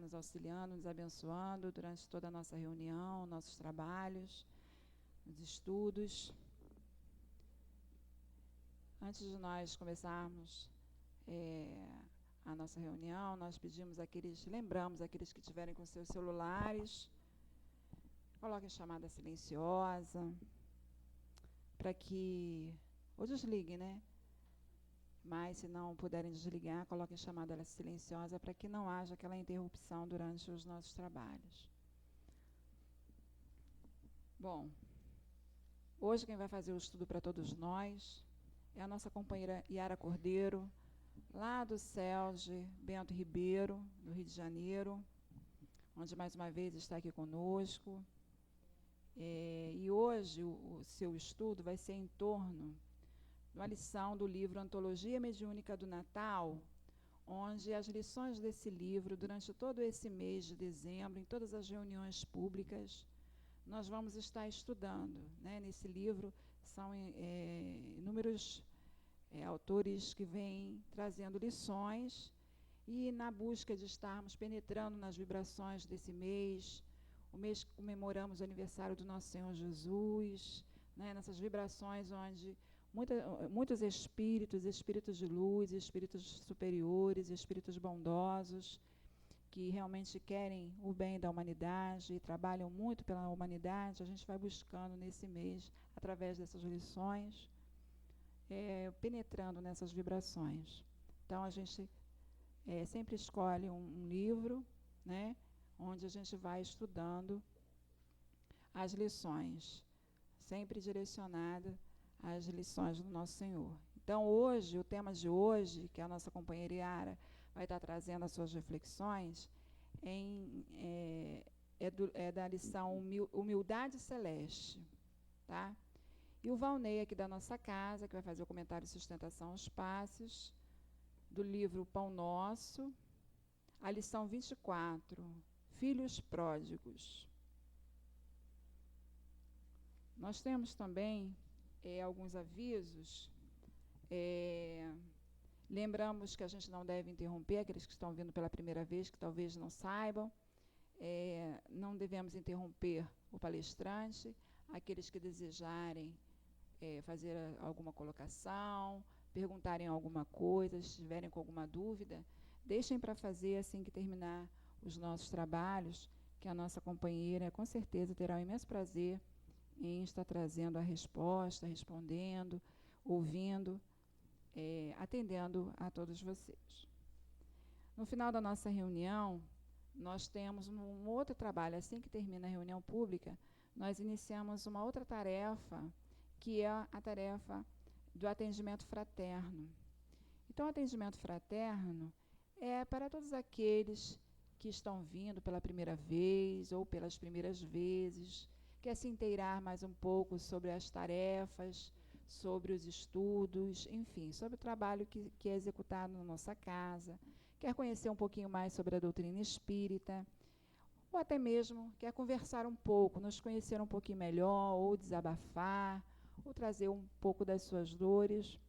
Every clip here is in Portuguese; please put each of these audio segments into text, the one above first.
nos auxiliando, nos abençoando durante toda a nossa reunião, nossos trabalhos, os estudos. Antes de nós começarmos a nossa reunião, nós lembramos aqueles que estiverem com seus celulares, coloquem chamada silenciosa, para que, ou desliguem, né? Mas, se não puderem desligar, coloquem chamada silenciosa para que não haja aquela interrupção durante os nossos trabalhos. Bom, hoje quem vai fazer o estudo para todos nós é a nossa companheira Yara Cordeiro, lá do CELGE Bento Ribeiro, do Rio de Janeiro, onde mais uma vez está aqui conosco. E hoje o seu estudo vai ser em torno uma lição do livro Antologia Mediúnica do Natal, onde as lições desse livro, durante todo esse mês de dezembro, em todas as reuniões públicas, nós vamos estar estudando, né? Nesse livro são inúmeros autores que vêm trazendo lições, e na busca de estarmos penetrando nas vibrações desse mês, o mês que comemoramos o aniversário do nosso Senhor Jesus, né? Nessas vibrações onde muitos espíritos de luz, espíritos superiores, espíritos bondosos, que realmente querem o bem da humanidade e trabalham muito pela humanidade, a gente vai buscando nesse mês, através dessas lições, penetrando nessas vibrações. Então, a gente sempre escolhe um livro, né, onde a gente vai estudando as lições, sempre direcionada às lições do Nosso Senhor. Então, hoje, o tema de hoje, que a nossa companheira Yara vai estar trazendo as suas reflexões, é da lição Humildade Celeste, tá? E o Valnei, aqui da nossa casa, que vai fazer o comentário Sustentação aos Passos, do livro Pão Nosso, a lição 24, Filhos Pródigos. Nós temos também alguns avisos. Lembramos que a gente não deve interromper aqueles que estão vindo pela primeira vez, que talvez não saibam. Não devemos interromper o palestrante. Aqueles que desejarem fazer alguma colocação, perguntarem alguma coisa, estiverem com alguma dúvida, deixem para fazer assim que terminar os nossos trabalhos, que a nossa companheira com certeza terá um imenso prazer em estar trazendo a resposta, respondendo, ouvindo, atendendo a todos vocês. No final da nossa reunião, nós temos um outro trabalho. Assim que termina a reunião pública, nós iniciamos uma outra tarefa, que é a tarefa do atendimento fraterno. Então, o atendimento fraterno é para todos aqueles que estão vindo pela primeira vez ou pelas primeiras vezes, quer se inteirar mais um pouco sobre as tarefas, sobre os estudos, enfim, sobre o trabalho que é executado na nossa casa, quer conhecer um pouquinho mais sobre a doutrina espírita, ou até mesmo quer conversar um pouco, nos conhecer um pouquinho melhor, ou desabafar, ou trazer um pouco das suas dores.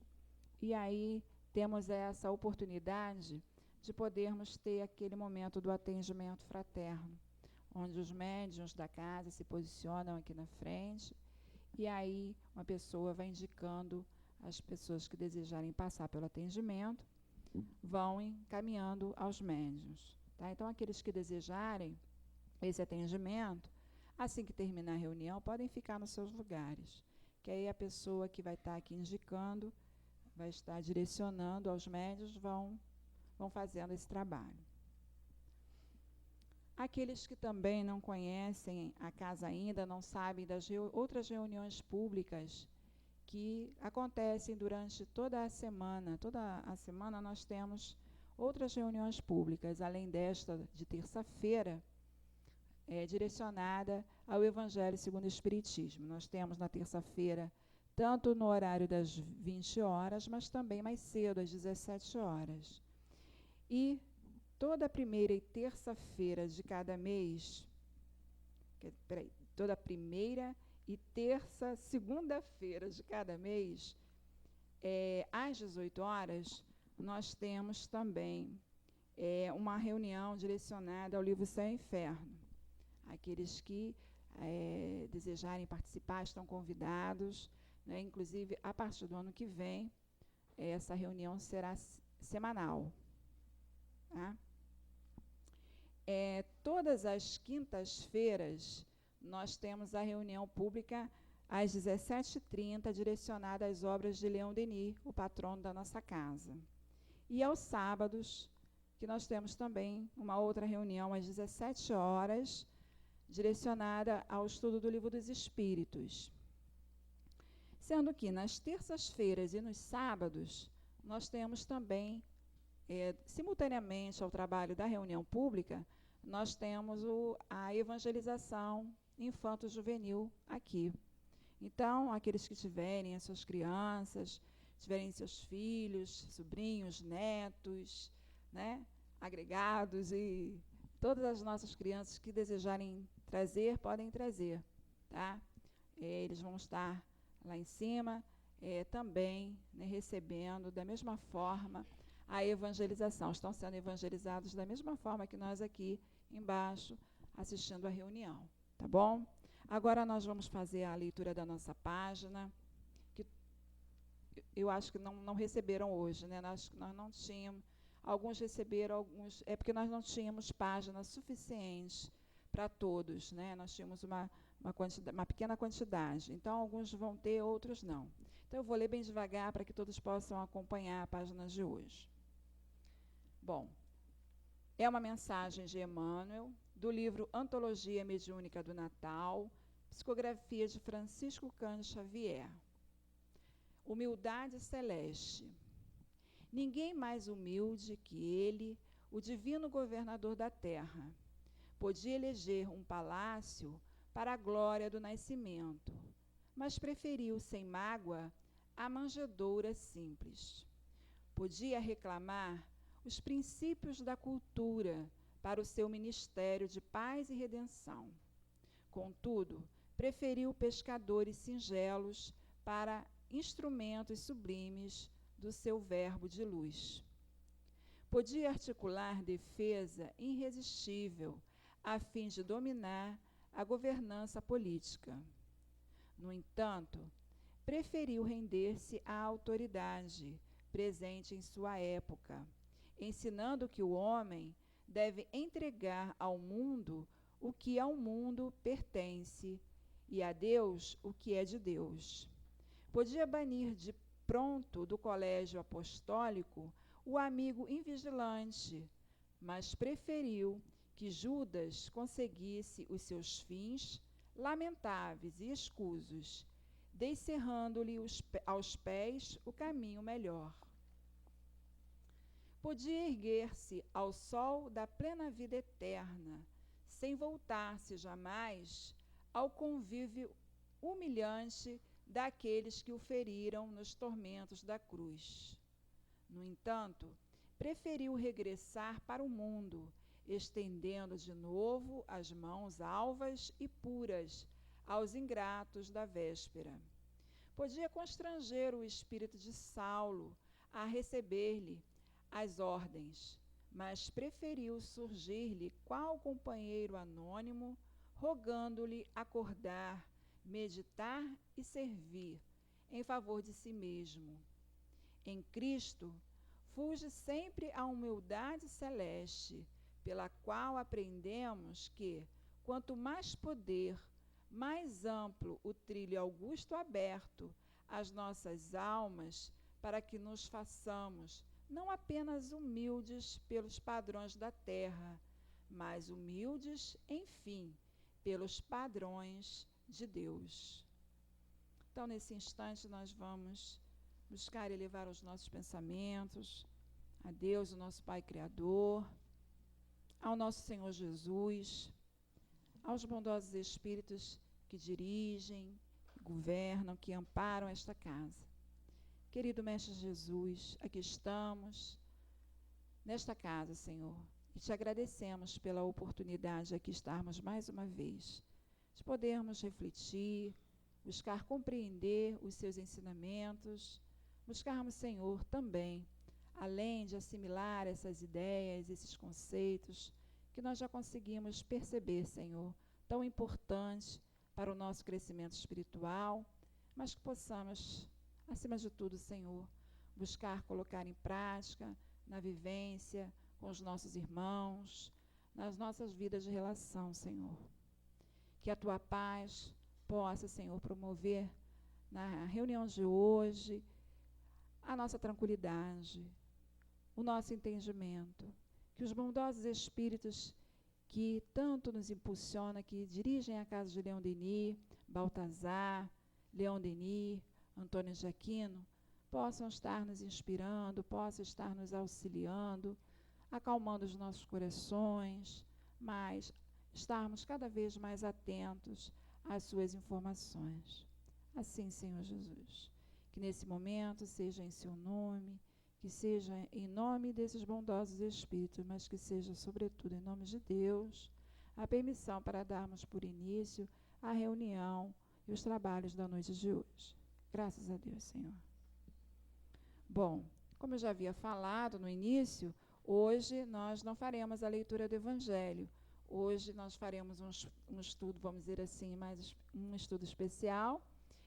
E aí temos essa oportunidade de podermos ter aquele momento do atendimento fraterno, onde os médiuns da casa se posicionam aqui na frente, e aí uma pessoa vai indicando as pessoas que desejarem passar pelo atendimento, vão encaminhando aos médiuns, tá? Então, aqueles que desejarem esse atendimento, assim que terminar a reunião, podem ficar nos seus lugares, que aí a pessoa que vai estar aqui indicando, vai estar direcionando aos médiuns, vão fazendo esse trabalho. Aqueles que também não conhecem a casa ainda, não sabem das outras reuniões públicas que acontecem durante toda a semana. Toda a semana nós temos outras reuniões públicas, além desta de terça-feira, direcionada ao Evangelho segundo o Espiritismo. Nós temos na terça-feira, tanto no horário das 20 horas, mas também mais cedo, às 17 horas. E toda primeira e terça-feira de cada mês, toda primeira e segunda-feira de cada mês, às 18 horas, nós temos também uma reunião direcionada ao livro Céu e Inferno. Aqueles que desejarem participar estão convidados, né? Inclusive, a partir do ano que vem, essa reunião será semanal. Tá? Todas as quintas-feiras, nós temos a reunião pública às 17h30, direcionada às obras de Leon Denis, o patrono da nossa casa. E aos sábados, que nós temos também uma outra reunião às 17 horas, direcionada ao estudo do Livro dos Espíritos. Sendo que nas terças-feiras e nos sábados, nós temos também, simultaneamente ao trabalho da reunião pública, nós temos a evangelização infanto-juvenil aqui. Então, aqueles que tiverem as suas crianças, tiverem seus filhos, sobrinhos, netos, né, agregados e todas as nossas crianças que desejarem trazer, podem trazer, tá? Eles vão estar lá em cima, também, né, recebendo da mesma forma a evangelização. Estão sendo evangelizados da mesma forma que nós aqui embaixo, assistindo a reunião, tá bom? Agora nós vamos fazer a leitura da nossa página, que eu acho que não receberam hoje, né? Nós não tínhamos, alguns receberam, alguns, porque nós não tínhamos página suficiente para todos, né? Nós tínhamos uma pequena quantidade, então alguns vão ter, outros não. Então eu vou ler bem devagar para que todos possam acompanhar a página de hoje. Bom, é uma mensagem de Emmanuel, do livro Antologia Mediúnica do Natal, psicografia de Francisco Cândido Xavier. Humildade celeste. Ninguém mais humilde que ele, o divino governador da terra, podia eleger um palácio para a glória do nascimento, mas preferiu, sem mágoa, a manjedoura simples. Podia reclamar os princípios da cultura para o seu ministério de paz e redenção. Contudo, preferiu pescadores singelos para instrumentos sublimes do seu verbo de luz. Podia articular defesa irresistível a fim de dominar a governança política. No entanto, preferiu render-se à autoridade presente em sua época, ensinando que o homem deve entregar ao mundo o que ao mundo pertence e a Deus o que é de Deus. Podia banir de pronto do colégio apostólico o amigo invigilante, mas preferiu que Judas conseguisse os seus fins lamentáveis e escusos, descerrando-lhe aos pés o caminho melhor. Podia erguer-se ao sol da plena vida eterna, sem voltar-se jamais ao convívio humilhante daqueles que o feriram nos tormentos da cruz. No entanto, preferiu regressar para o mundo, estendendo de novo as mãos alvas e puras aos ingratos da véspera. Podia constranger o espírito de Saulo a receber-lhe as ordens, mas preferiu surgir-lhe qual companheiro anônimo, rogando-lhe acordar, meditar e servir em favor de si mesmo. Em Cristo, fulge sempre a humildade celeste, pela qual aprendemos que, quanto mais poder, mais amplo o trilho augusto aberto às nossas almas, para que nos façamos não apenas humildes pelos padrões da terra, mas humildes, enfim, pelos padrões de Deus. Então, nesse instante, nós vamos buscar elevar os nossos pensamentos a Deus, o nosso Pai Criador, ao nosso Senhor Jesus, aos bondosos espíritos que dirigem, que governam, que amparam esta casa. Querido Mestre Jesus, aqui estamos, nesta casa, Senhor, e te agradecemos pela oportunidade de aqui estarmos mais uma vez, de podermos refletir, buscar compreender os seus ensinamentos, buscarmos, Senhor, também além de assimilar essas ideias, esses conceitos, que nós já conseguimos perceber, Senhor, tão importantes para o nosso crescimento espiritual, mas que possamos, acima de tudo, Senhor, buscar colocar em prática, na vivência, com os nossos irmãos, nas nossas vidas de relação, Senhor. Que a Tua paz possa, Senhor, promover na reunião de hoje a nossa tranquilidade, o nosso entendimento, que os bondosos espíritos que tanto nos impulsionam, que dirigem a casa de Leon Denis, Baltazar, Leon Denis, Antônio de Aquino, possam estar nos inspirando, possam estar nos auxiliando, acalmando os nossos corações, mas estarmos cada vez mais atentos às suas informações. Assim, Senhor Jesus, que nesse momento seja em seu nome, que seja em nome desses bondosos espíritos, mas que seja, sobretudo, em nome de Deus, a permissão para darmos por início a reunião e os trabalhos da noite de hoje. Graças a Deus, Senhor. Bom, como eu já havia falado no início, hoje nós não faremos a leitura do Evangelho. Hoje nós faremos um estudo, vamos dizer assim, mais um estudo especial.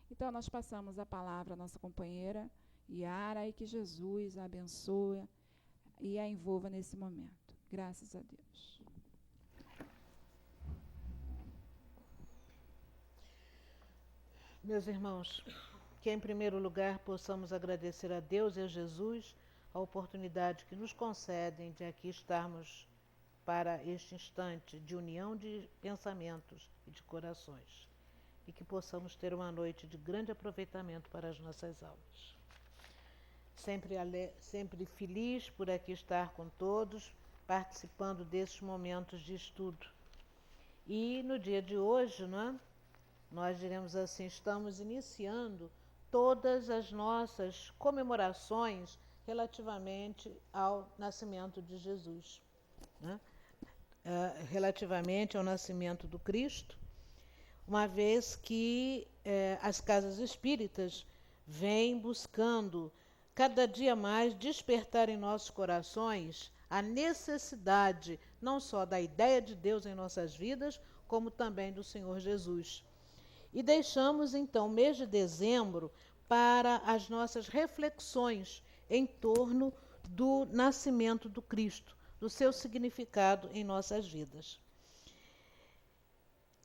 Então, nós passamos a palavra à nossa companheira Yara e que Jesus a abençoe e a envolva nesse momento. Graças a Deus. Meus irmãos, que em primeiro lugar possamos agradecer a Deus e a Jesus a oportunidade que nos concedem de aqui estarmos para este instante de união de pensamentos e de corações, e que possamos ter uma noite de grande aproveitamento para as nossas aulas. Sempre feliz por aqui estar com todos, participando desses momentos de estudo. E no dia de hoje, nós diremos assim, estamos iniciando todas as nossas comemorações relativamente ao nascimento de Jesus, relativamente ao nascimento do Cristo, uma vez que as casas espíritas vêm buscando cada dia mais despertar em nossos corações a necessidade não só da ideia de Deus em nossas vidas, como também do Senhor Jesus. E deixamos então o mês de dezembro para as nossas reflexões em torno do nascimento do Cristo, do seu significado em nossas vidas.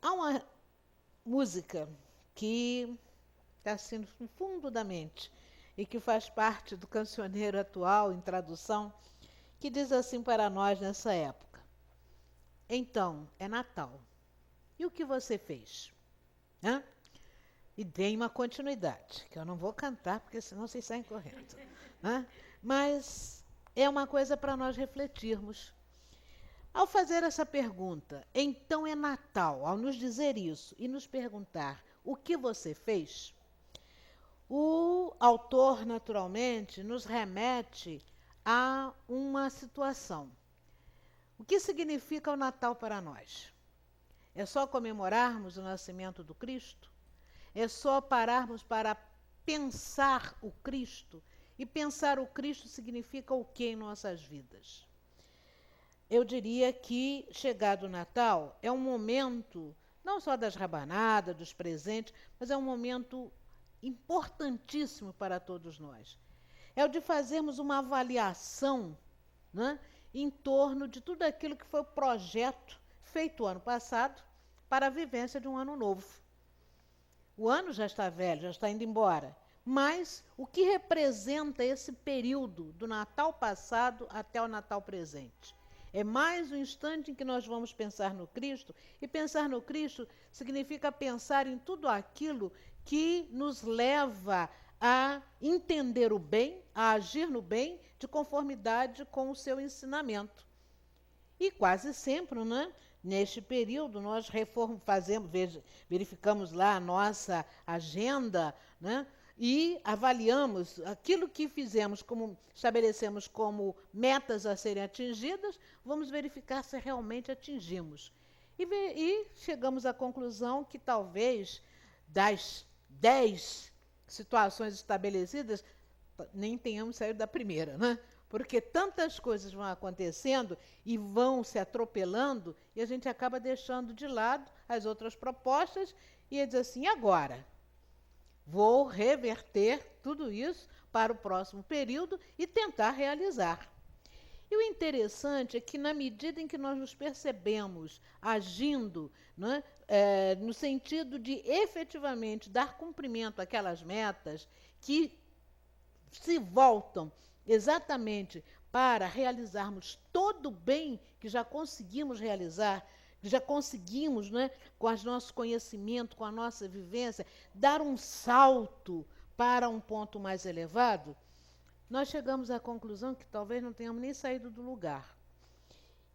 Há uma música que está assim no fundo da mente e que faz parte do cancioneiro atual, em tradução, que diz assim para nós nessa época: então, é Natal. E o que você fez? E tem uma continuidade, que eu não vou cantar, porque senão vocês saem correndo. Mas é uma coisa para nós refletirmos. Ao fazer essa pergunta, então é Natal, ao nos dizer isso e nos perguntar o que você fez, o autor, naturalmente, nos remete a uma situação. O que significa o Natal para nós? É só comemorarmos o nascimento do Cristo? É só pararmos para pensar o Cristo? E pensar o Cristo significa o que em nossas vidas? Eu diria que, chegado o Natal, é um momento, não só das rabanadas, dos presentes, mas é um momento importantíssimo para todos nós. É o de fazermos uma avaliação, em torno de tudo aquilo que foi o projeto feito ano passado para a vivência de um ano novo. O ano já está velho, já está indo embora, mas o que representa esse período do Natal passado até o Natal presente? É mais um instante em que nós vamos pensar no Cristo, e pensar no Cristo significa pensar em tudo aquilo que nos leva a entender o bem, a agir no bem, de conformidade com o seu ensinamento. E quase sempre, neste período, nós verificamos lá a nossa agenda, e avaliamos aquilo que fizemos, estabelecemos como metas a serem atingidas, vamos verificar se realmente atingimos. E chegamos à conclusão que talvez das 10 situações estabelecidas, nem tenhamos saído da primeira, Porque tantas coisas vão acontecendo e vão se atropelando e a gente acaba deixando de lado as outras propostas e diz assim, e agora? Vou reverter tudo isso para o próximo período e tentar realizar. E o interessante é que, na medida em que nós nos percebemos agindo, né, no sentido de efetivamente dar cumprimento àquelas metas que se voltam exatamente para realizarmos todo o bem que já conseguimos realizar, que já conseguimos, né, com o nosso conhecimento, com a nossa vivência, dar um salto para um ponto mais elevado, nós chegamos à conclusão que talvez não tenhamos nem saído do lugar.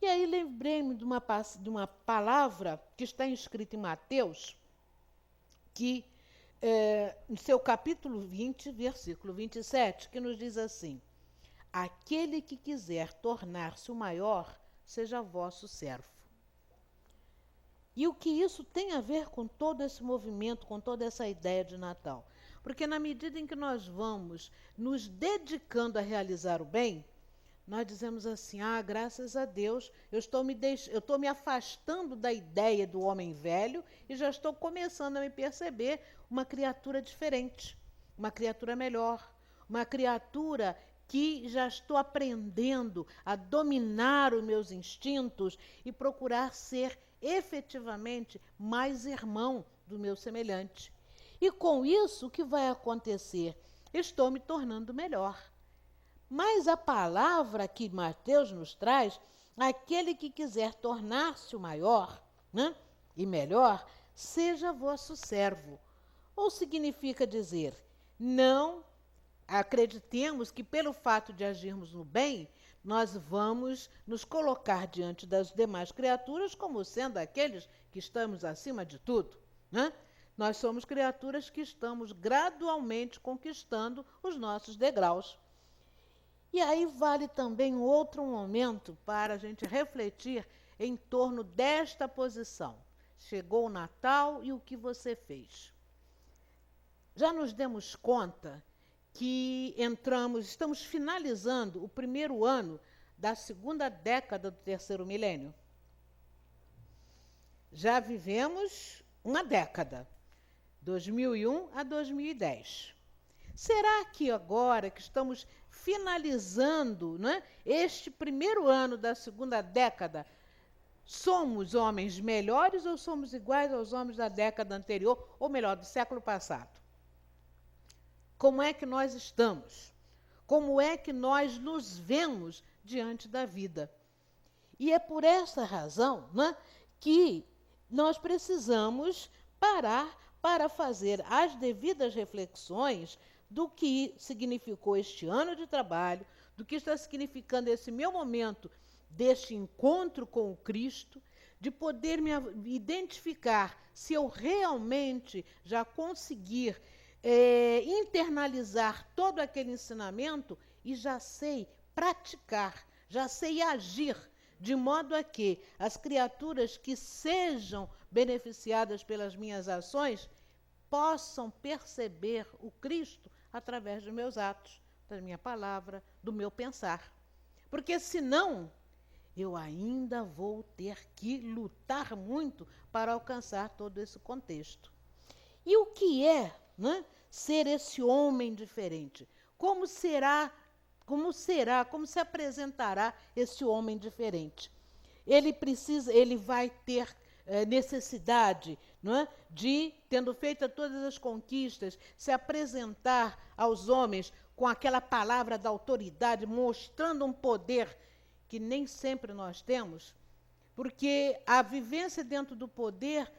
E aí lembrei-me de uma palavra que está escrita em Mateus, que no seu capítulo 20, versículo 27, que nos diz assim, aquele que quiser tornar-se o maior, seja vosso servo. E o que isso tem a ver com todo esse movimento, com toda essa ideia de Natal? Porque na medida em que nós vamos nos dedicando a realizar o bem, nós dizemos assim, graças a Deus, eu estou me afastando da ideia do homem velho e já estou começando a me perceber uma criatura diferente, uma criatura melhor, uma criatura que já estou aprendendo a dominar os meus instintos e procurar ser efetivamente mais irmão do meu semelhante. E com isso, o que vai acontecer? Estou me tornando melhor. Mas a palavra que Mateus nos traz, aquele que quiser tornar-se o maior, né, e melhor, seja vosso servo. Ou significa dizer, não acreditemos que pelo fato de agirmos no bem, nós vamos nos colocar diante das demais criaturas como sendo aqueles que estamos acima de tudo, né? Nós somos criaturas que estamos gradualmente conquistando os nossos degraus. E aí vale também outro momento para a gente refletir em torno desta posição. Chegou o Natal e o que você fez? Já nos demos conta que estamos finalizando o primeiro ano da segunda década do terceiro milênio. Já vivemos uma década, 2001 a 2010. Será que agora que estamos finalizando, né, este primeiro ano da segunda década, somos homens melhores ou somos iguais aos homens da década anterior, ou melhor, do século passado? Como é que nós estamos? Como é que nós nos vemos diante da vida? E é por essa razão, né, que nós precisamos parar para fazer as devidas reflexões do que significou este ano de trabalho, do que está significando esse meu momento deste encontro com o Cristo, de poder me identificar se eu realmente já conseguir internalizar todo aquele ensinamento e já sei praticar, já sei agir, de modo a que as criaturas que sejam beneficiadas pelas minhas ações possam perceber o Cristo através dos meus atos, da minha palavra, do meu pensar. Porque senão, eu ainda vou ter que lutar muito para alcançar todo esse contexto. E o que é, né, ser esse homem diferente? Como se apresentará esse homem diferente? Ele vai ter necessidade, não é, de, tendo feito todas as conquistas, se apresentar aos homens com aquela palavra da autoridade, mostrando um poder que nem sempre nós temos, porque a vivência dentro do poder,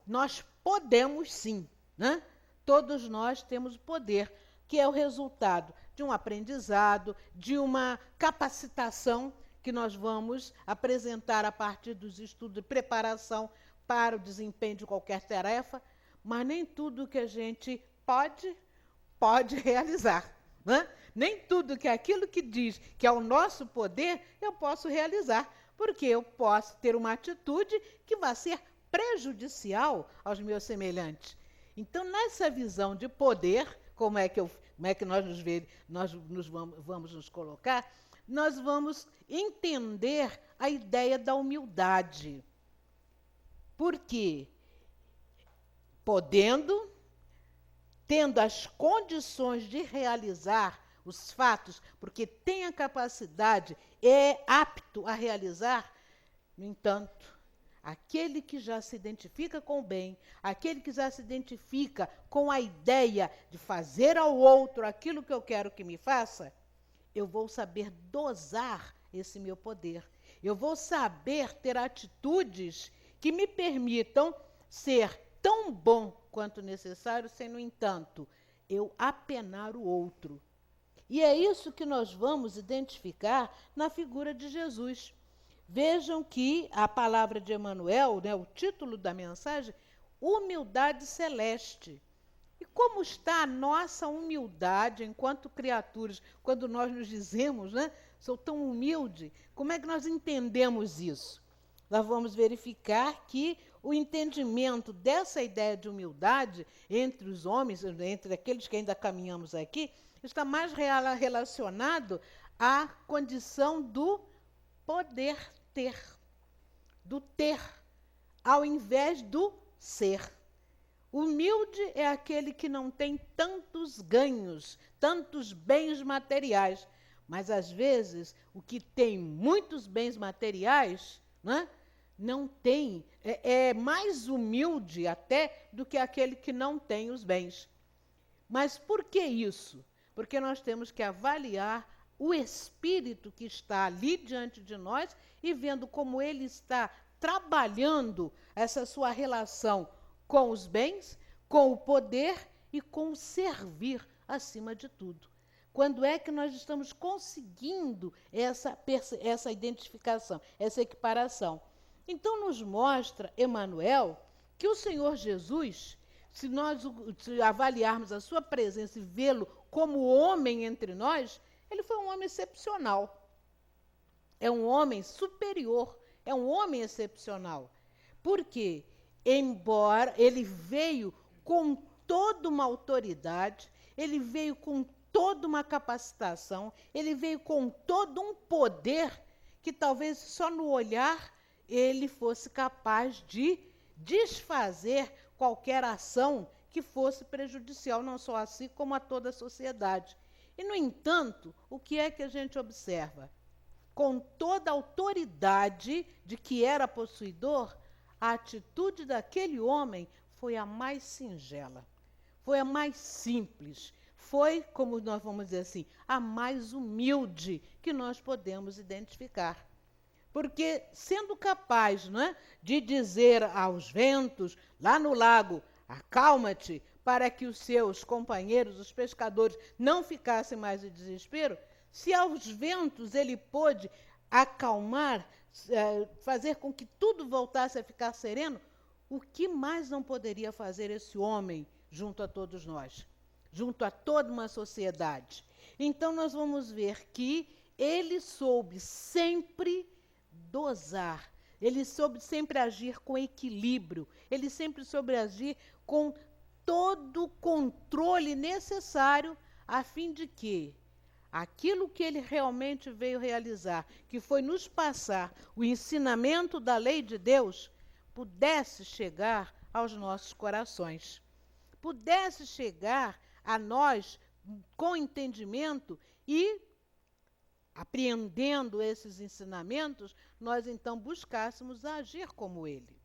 nós podemos sim, né? Todos nós temos poder, que é o resultado de um aprendizado, de uma capacitação que nós vamos apresentar a partir dos estudos de preparação para o desempenho de qualquer tarefa, mas nem tudo que a gente pode realizar, né? Nem tudo que aquilo que diz que é o nosso poder, eu posso realizar, porque eu posso ter uma atitude que vai ser prejudicial aos meus semelhantes. Então, nessa visão de poder, como é que vamos nos colocar, nós vamos entender a ideia da humildade. Por quê? Tendo as condições de realizar os fatos, porque tem a capacidade, é apto a realizar, no entanto, aquele que já se identifica com o bem, aquele que já se identifica com a ideia de fazer ao outro aquilo que eu quero que me faça, eu vou saber dosar esse meu poder. Eu vou saber ter atitudes que me permitam ser tão bom quanto necessário, sem, no entanto, eu apenar o outro. E é isso que nós vamos identificar na figura de Jesus. Vejam que a palavra de Emmanuel, né, o título da mensagem, humildade celeste. E como está a nossa humildade enquanto criaturas, quando nós nos dizemos, né, sou tão humilde, como é que nós entendemos isso? Nós vamos verificar que o entendimento dessa ideia de humildade entre os homens, entre aqueles que ainda caminhamos aqui, está mais relacionado à condição do poder ter, do ter, ao invés do ser. Humilde é aquele que não tem tantos ganhos, tantos bens materiais, mas às vezes o que tem muitos bens materiais, né, não tem, é mais humilde até do que aquele que não tem os bens. Mas por que isso? Porque nós temos que avaliar o espírito que está ali diante de nós e vendo como ele está trabalhando essa sua relação com os bens, com o poder e com o servir acima de tudo. Quando é que nós estamos conseguindo essa identificação, essa equiparação? Então, nos mostra Emmanuel que o Senhor Jesus, se nós avaliarmos a sua presença e vê-lo como homem entre nós, ele foi um homem excepcional. É um homem superior, é um homem excepcional. Por quê? Embora ele veio com toda uma autoridade, ele veio com toda uma capacitação, ele veio com todo um poder que talvez só no olhar ele fosse capaz de desfazer qualquer ação que fosse prejudicial, não só a si, como a toda a sociedade. E, no entanto, o que é que a gente observa? Com toda a autoridade de que era possuidor, a atitude daquele homem foi a mais singela, foi a mais simples, foi, como nós vamos dizer assim, a mais humilde que nós podemos identificar. Porque, sendo capaz, não é, de dizer aos ventos, lá no lago, acalma-te, para que os seus companheiros, os pescadores, não ficassem mais em desespero, se aos ventos ele pôde acalmar, fazer com que tudo voltasse a ficar sereno, o que mais não poderia fazer esse homem junto a todos nós, junto a toda uma sociedade? Então, nós vamos ver que ele soube sempre dosar, ele soube sempre agir com equilíbrio, ele sempre soube agir com todo o controle necessário a fim de que aquilo que ele realmente veio realizar, que foi nos passar o ensinamento da lei de Deus, pudesse chegar aos nossos corações, pudesse chegar a nós com entendimento e, apreendendo esses ensinamentos, nós então buscássemos agir como ele.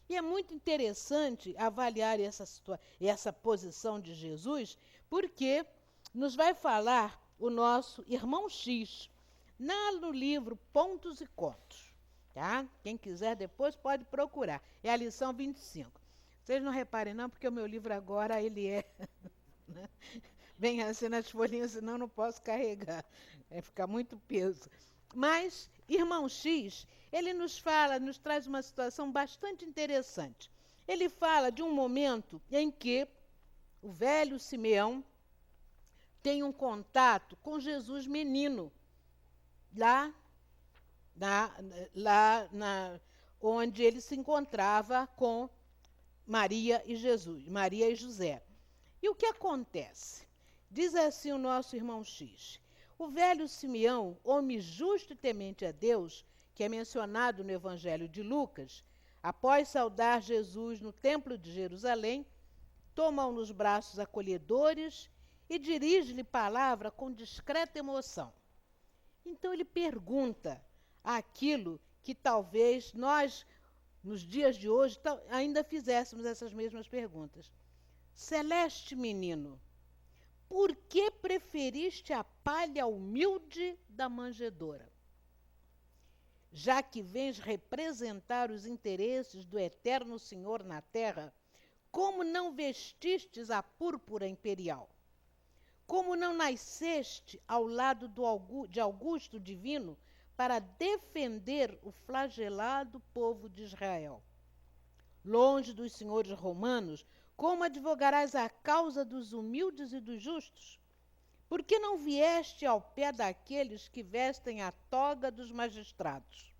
E é muito interessante avaliar essa posição de Jesus, porque nos vai falar o nosso irmão X, no livro Pontos e Contos. Tá? Quem quiser depois pode procurar. É a lição 25. Vocês não reparem não, porque o meu livro agora ele é bem assim nas folhinhas, senão não posso carregar. Fica muito peso. Mas, irmão X, ele nos traz uma situação bastante interessante. Ele fala de um momento em que o velho Simeão tem um contato com Jesus menino, lá onde ele se encontrava com Maria e José. E o que acontece? Diz assim o nosso irmão X. O velho Simeão, homem justo e temente a Deus, que é mencionado no Evangelho de Lucas, após saudar Jesus no Templo de Jerusalém, toma-o nos braços acolhedores e dirige-lhe palavra com discreta emoção. Então ele pergunta aquilo que talvez nós, nos dias de hoje, ainda fizéssemos essas mesmas perguntas. Celeste menino, por que preferiste a palha humilde da manjedoura? Já que vens representar os interesses do eterno Senhor na terra, como não vestistes a púrpura imperial? Como não nasceste ao lado de Augusto Divino para defender o flagelado povo de Israel? Longe dos senhores romanos, como advogarás a causa dos humildes e dos justos? Por que não vieste ao pé daqueles que vestem a toga dos magistrados?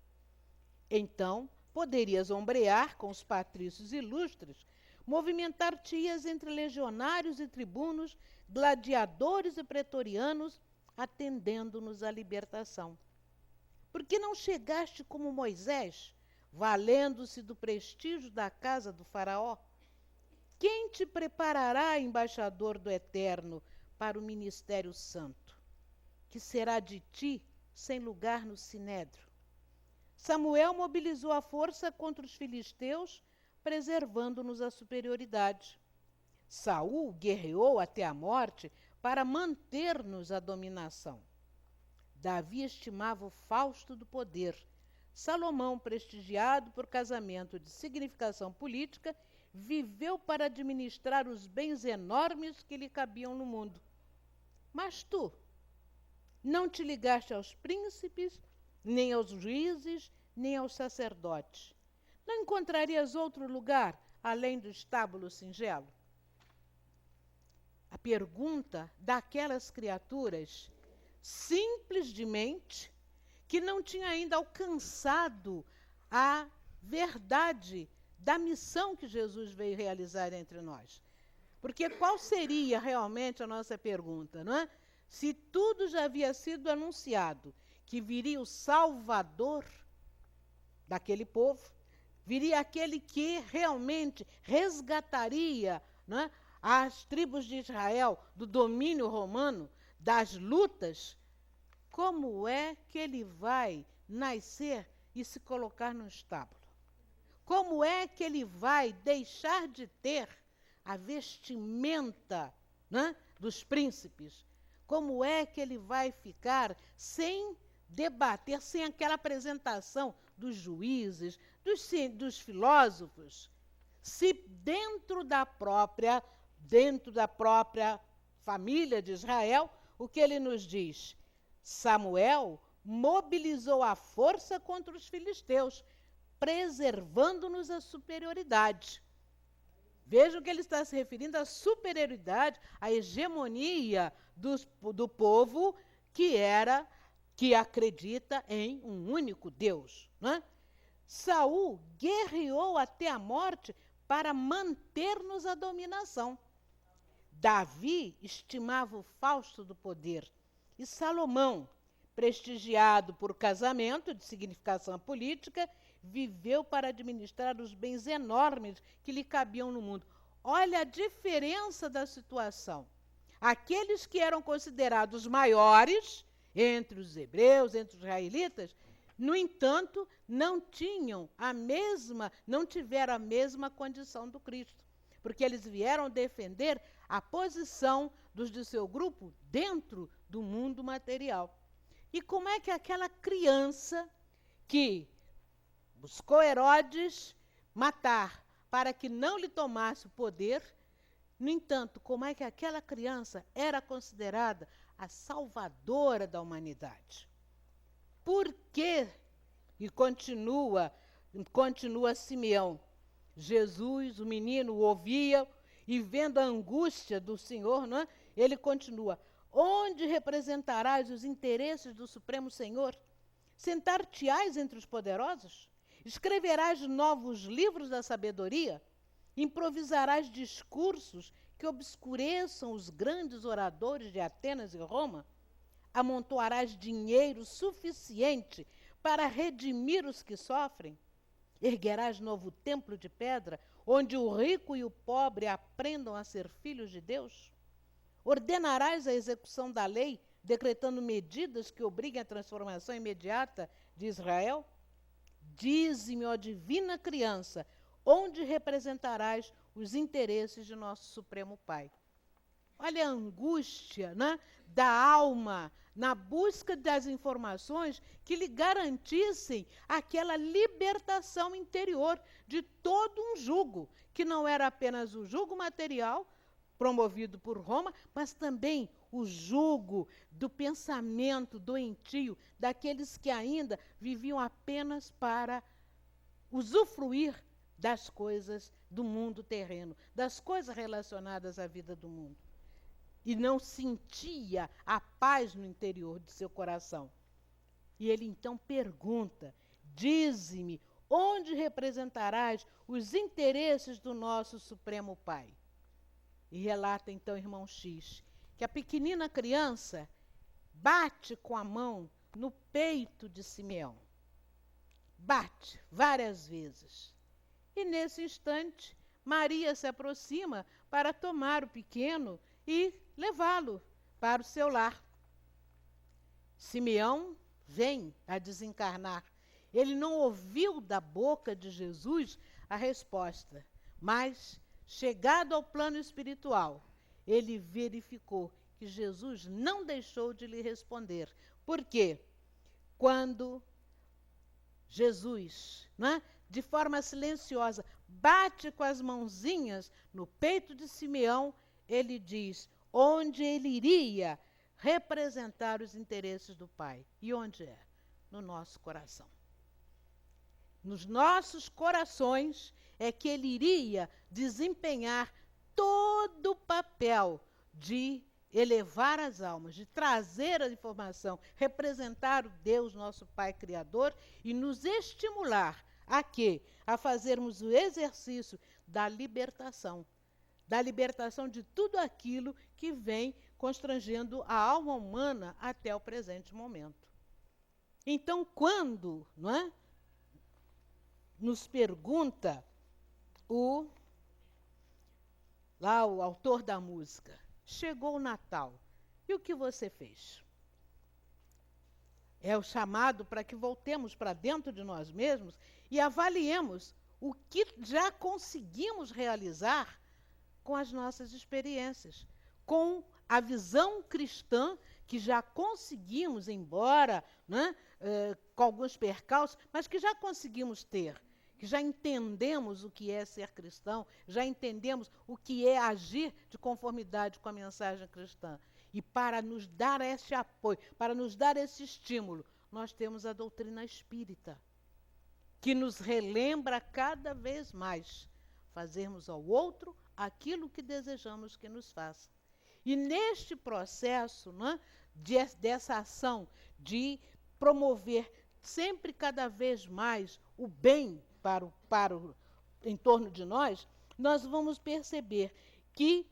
Então, poderias ombrear com os patrícios ilustres, movimentar-te-ias entre legionários e tribunos, gladiadores e pretorianos, atendendo-nos à libertação. Por que não chegaste como Moisés, valendo-se do prestígio da casa do faraó? Quem te preparará, embaixador do Eterno, para o ministério santo, que será de ti sem lugar no sinédrio? Samuel mobilizou a força contra os filisteus, preservando-nos a superioridade. Saul guerreou até a morte para manter-nos a dominação. Davi estimava o fausto do poder. Salomão, prestigiado por casamento de significação política, viveu para administrar os bens enormes que lhe cabiam no mundo. Mas tu, não te ligaste aos príncipes, nem aos juízes, nem aos sacerdotes. Não encontrarias outro lugar além do estábulo singelo? A pergunta daquelas criaturas simples de mente, que não tinha ainda alcançado a verdade da missão que Jesus veio realizar entre nós. Porque qual seria realmente a nossa pergunta, não é? Se tudo já havia sido anunciado, que viria o Salvador daquele povo, viria aquele que realmente resgataria, não é, as tribos de Israel do domínio romano, das lutas, como é que ele vai nascer e se colocar no estábulo? Como é que ele vai deixar de ter a vestimenta, né, dos príncipes? Como é que ele vai ficar sem debater, sem aquela apresentação dos juízes, dos filósofos? Se dentro da própria família de Israel, o que ele nos diz? Samuel mobilizou a força contra os filisteus, preservando-nos a superioridade. Vejam que ele está se referindo à superioridade, à hegemonia do povo que acredita em um único Deus. Né? Saul guerreou até a morte para manter-nos a dominação. Davi estimava o fausto do poder. E Salomão, prestigiado por casamento de significação política, viveu para administrar os bens enormes que lhe cabiam no mundo. Olha a diferença da situação. Aqueles que eram considerados maiores entre os hebreus, entre os israelitas, no entanto, não tiveram a mesma condição do Cristo, porque eles vieram defender a posição dos de seu grupo dentro do mundo material. E como é que aquela criança que buscou Herodes matar para que não lhe tomasse o poder, no entanto, como é que aquela criança era considerada a salvadora da humanidade? Por quê? E continua Simeão. Jesus, o menino, o ouvia e vendo a angústia do Senhor, não é? Ele continua: onde representarás os interesses do Supremo Senhor? Sentar-te-ás entre os poderosos? Escreverás novos livros da sabedoria? Improvisarás discursos que obscureçam os grandes oradores de Atenas e Roma? Amontoarás dinheiro suficiente para redimir os que sofrem? Erguerás novo templo de pedra, onde o rico e o pobre aprendam a ser filhos de Deus? Ordenarás a execução da lei, decretando medidas que obriguem a transformação imediata de Israel? Dize-me, ó divina criança, onde representarás os interesses de nosso Supremo Pai? Olha a angústia, né, da alma na busca das informações que lhe garantissem aquela libertação interior de todo um jugo, que não era apenas o jugo material, promovido por Roma, mas também o jugo do pensamento doentio daqueles que ainda viviam apenas para usufruir das coisas do mundo terreno, das coisas relacionadas à vida do mundo. E não sentia a paz no interior de seu coração. E ele então pergunta: dize-me, onde representarás os interesses do nosso Supremo Pai? E relata então, irmão X, que a pequenina criança bate com a mão no peito de Simeão. Bate várias vezes. E nesse instante, Maria se aproxima para tomar o pequeno e levá-lo para o seu lar. Simeão vem a desencarnar. Ele não ouviu da boca de Jesus a resposta, mas, chegado ao plano espiritual, ele verificou que Jesus não deixou de lhe responder. Por quê? Quando Jesus, né, de forma silenciosa, bate com as mãozinhas no peito de Simeão, ele diz onde ele iria representar os interesses do Pai. E onde é? No nosso coração. Nos nossos corações é que ele iria desempenhar todo o papel de elevar as almas, de trazer a informação, representar o Deus, nosso Pai Criador, e nos estimular a quê? A fazermos o exercício da libertação de tudo aquilo que vem constrangendo a alma humana até o presente momento. Então, quando, não é, nos pergunta o autor da música, chegou o Natal, e o que você fez? É o chamado para que voltemos para dentro de nós mesmos e avaliemos o que já conseguimos realizar com as nossas experiências, com a visão cristã que já conseguimos, embora, né, com alguns percalços, mas que já conseguimos ter, que já entendemos o que é ser cristão, já entendemos o que é agir de conformidade com a mensagem cristã. E para nos dar esse apoio, para nos dar esse estímulo, nós temos a doutrina espírita, que nos relembra cada vez mais fazermos ao outro aquilo que desejamos que nos faça. E neste processo, né, dessa ação de promover sempre cada vez mais o bem para o entorno de nós, nós vamos perceber que,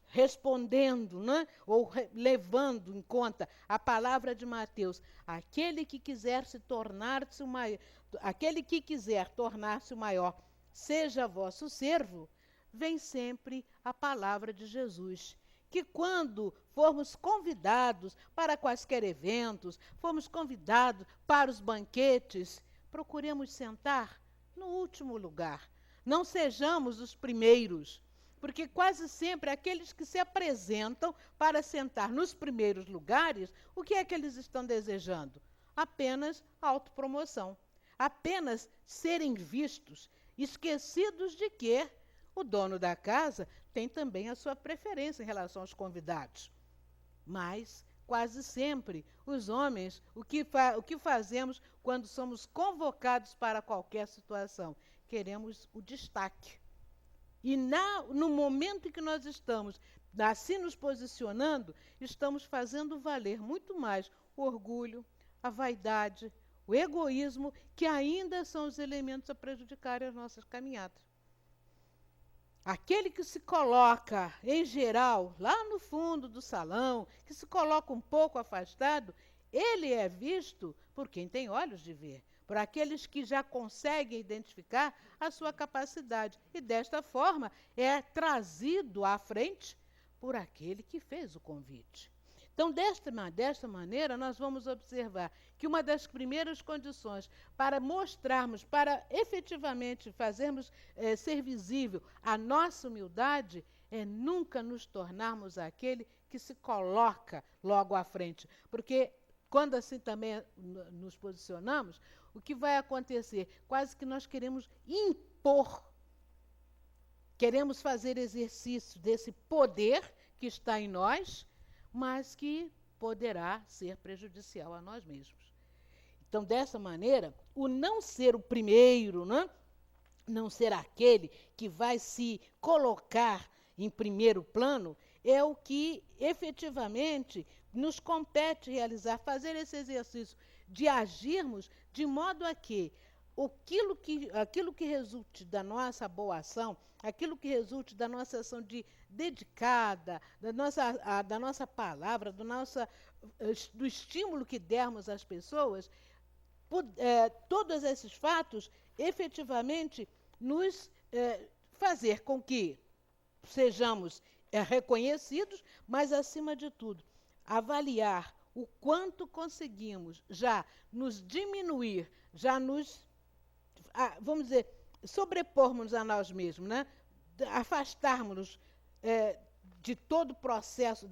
respondendo, né, ou levando em conta a palavra de Mateus, aquele que quiser tornar-se o maior, seja vosso servo, vem sempre a palavra de Jesus, que quando formos convidados para quaisquer eventos, formos convidados para os banquetes, procuremos sentar no último lugar. Não sejamos os primeiros, porque quase sempre aqueles que se apresentam para sentar nos primeiros lugares, o que é que eles estão desejando? Apenas autopromoção, apenas serem vistos, esquecidos de que o dono da casa tem também a sua preferência em relação aos convidados. Mas, quase sempre, os homens, o que fazemos quando somos convocados para qualquer situação? Queremos o destaque. E no momento em que nós estamos assim nos posicionando, estamos fazendo valer muito mais o orgulho, a vaidade, o egoísmo, que ainda são os elementos a prejudicarem as nossas caminhadas. aquele que se coloca, em geral, lá no fundo do salão, que se coloca um pouco afastado, ele é visto por quem tem olhos de ver, por aqueles que já conseguem identificar a sua capacidade. E, desta forma, é trazido à frente por aquele que fez o convite. Então, desta maneira, nós vamos observar que uma das primeiras condições para mostrarmos, para efetivamente fazermos ser visível a nossa humildade, é nunca nos tornarmos aquele que se coloca logo à frente. Porque, quando assim também nos posicionamos, o que vai acontecer? Quase que nós queremos impor, queremos fazer exercício desse poder que está em nós, mas que poderá ser prejudicial a nós mesmos. Então, dessa maneira, o não ser o primeiro, né? Não ser aquele que vai se colocar em primeiro plano, é o que efetivamente nos compete realizar, fazer esse exercício de agirmos de modo a que aquilo que resulte da nossa boa ação, aquilo que resulte da nossa ação dedicada, da nossa palavra, do estímulo que dermos às pessoas, todos esses fatos efetivamente nos fazer com que sejamos reconhecidos, mas, acima de tudo, avaliar o quanto conseguimos já nos diminuir, já nos, vamos dizer, sobrepormos a nós mesmos, né? Afastarmos-nos de todo o processo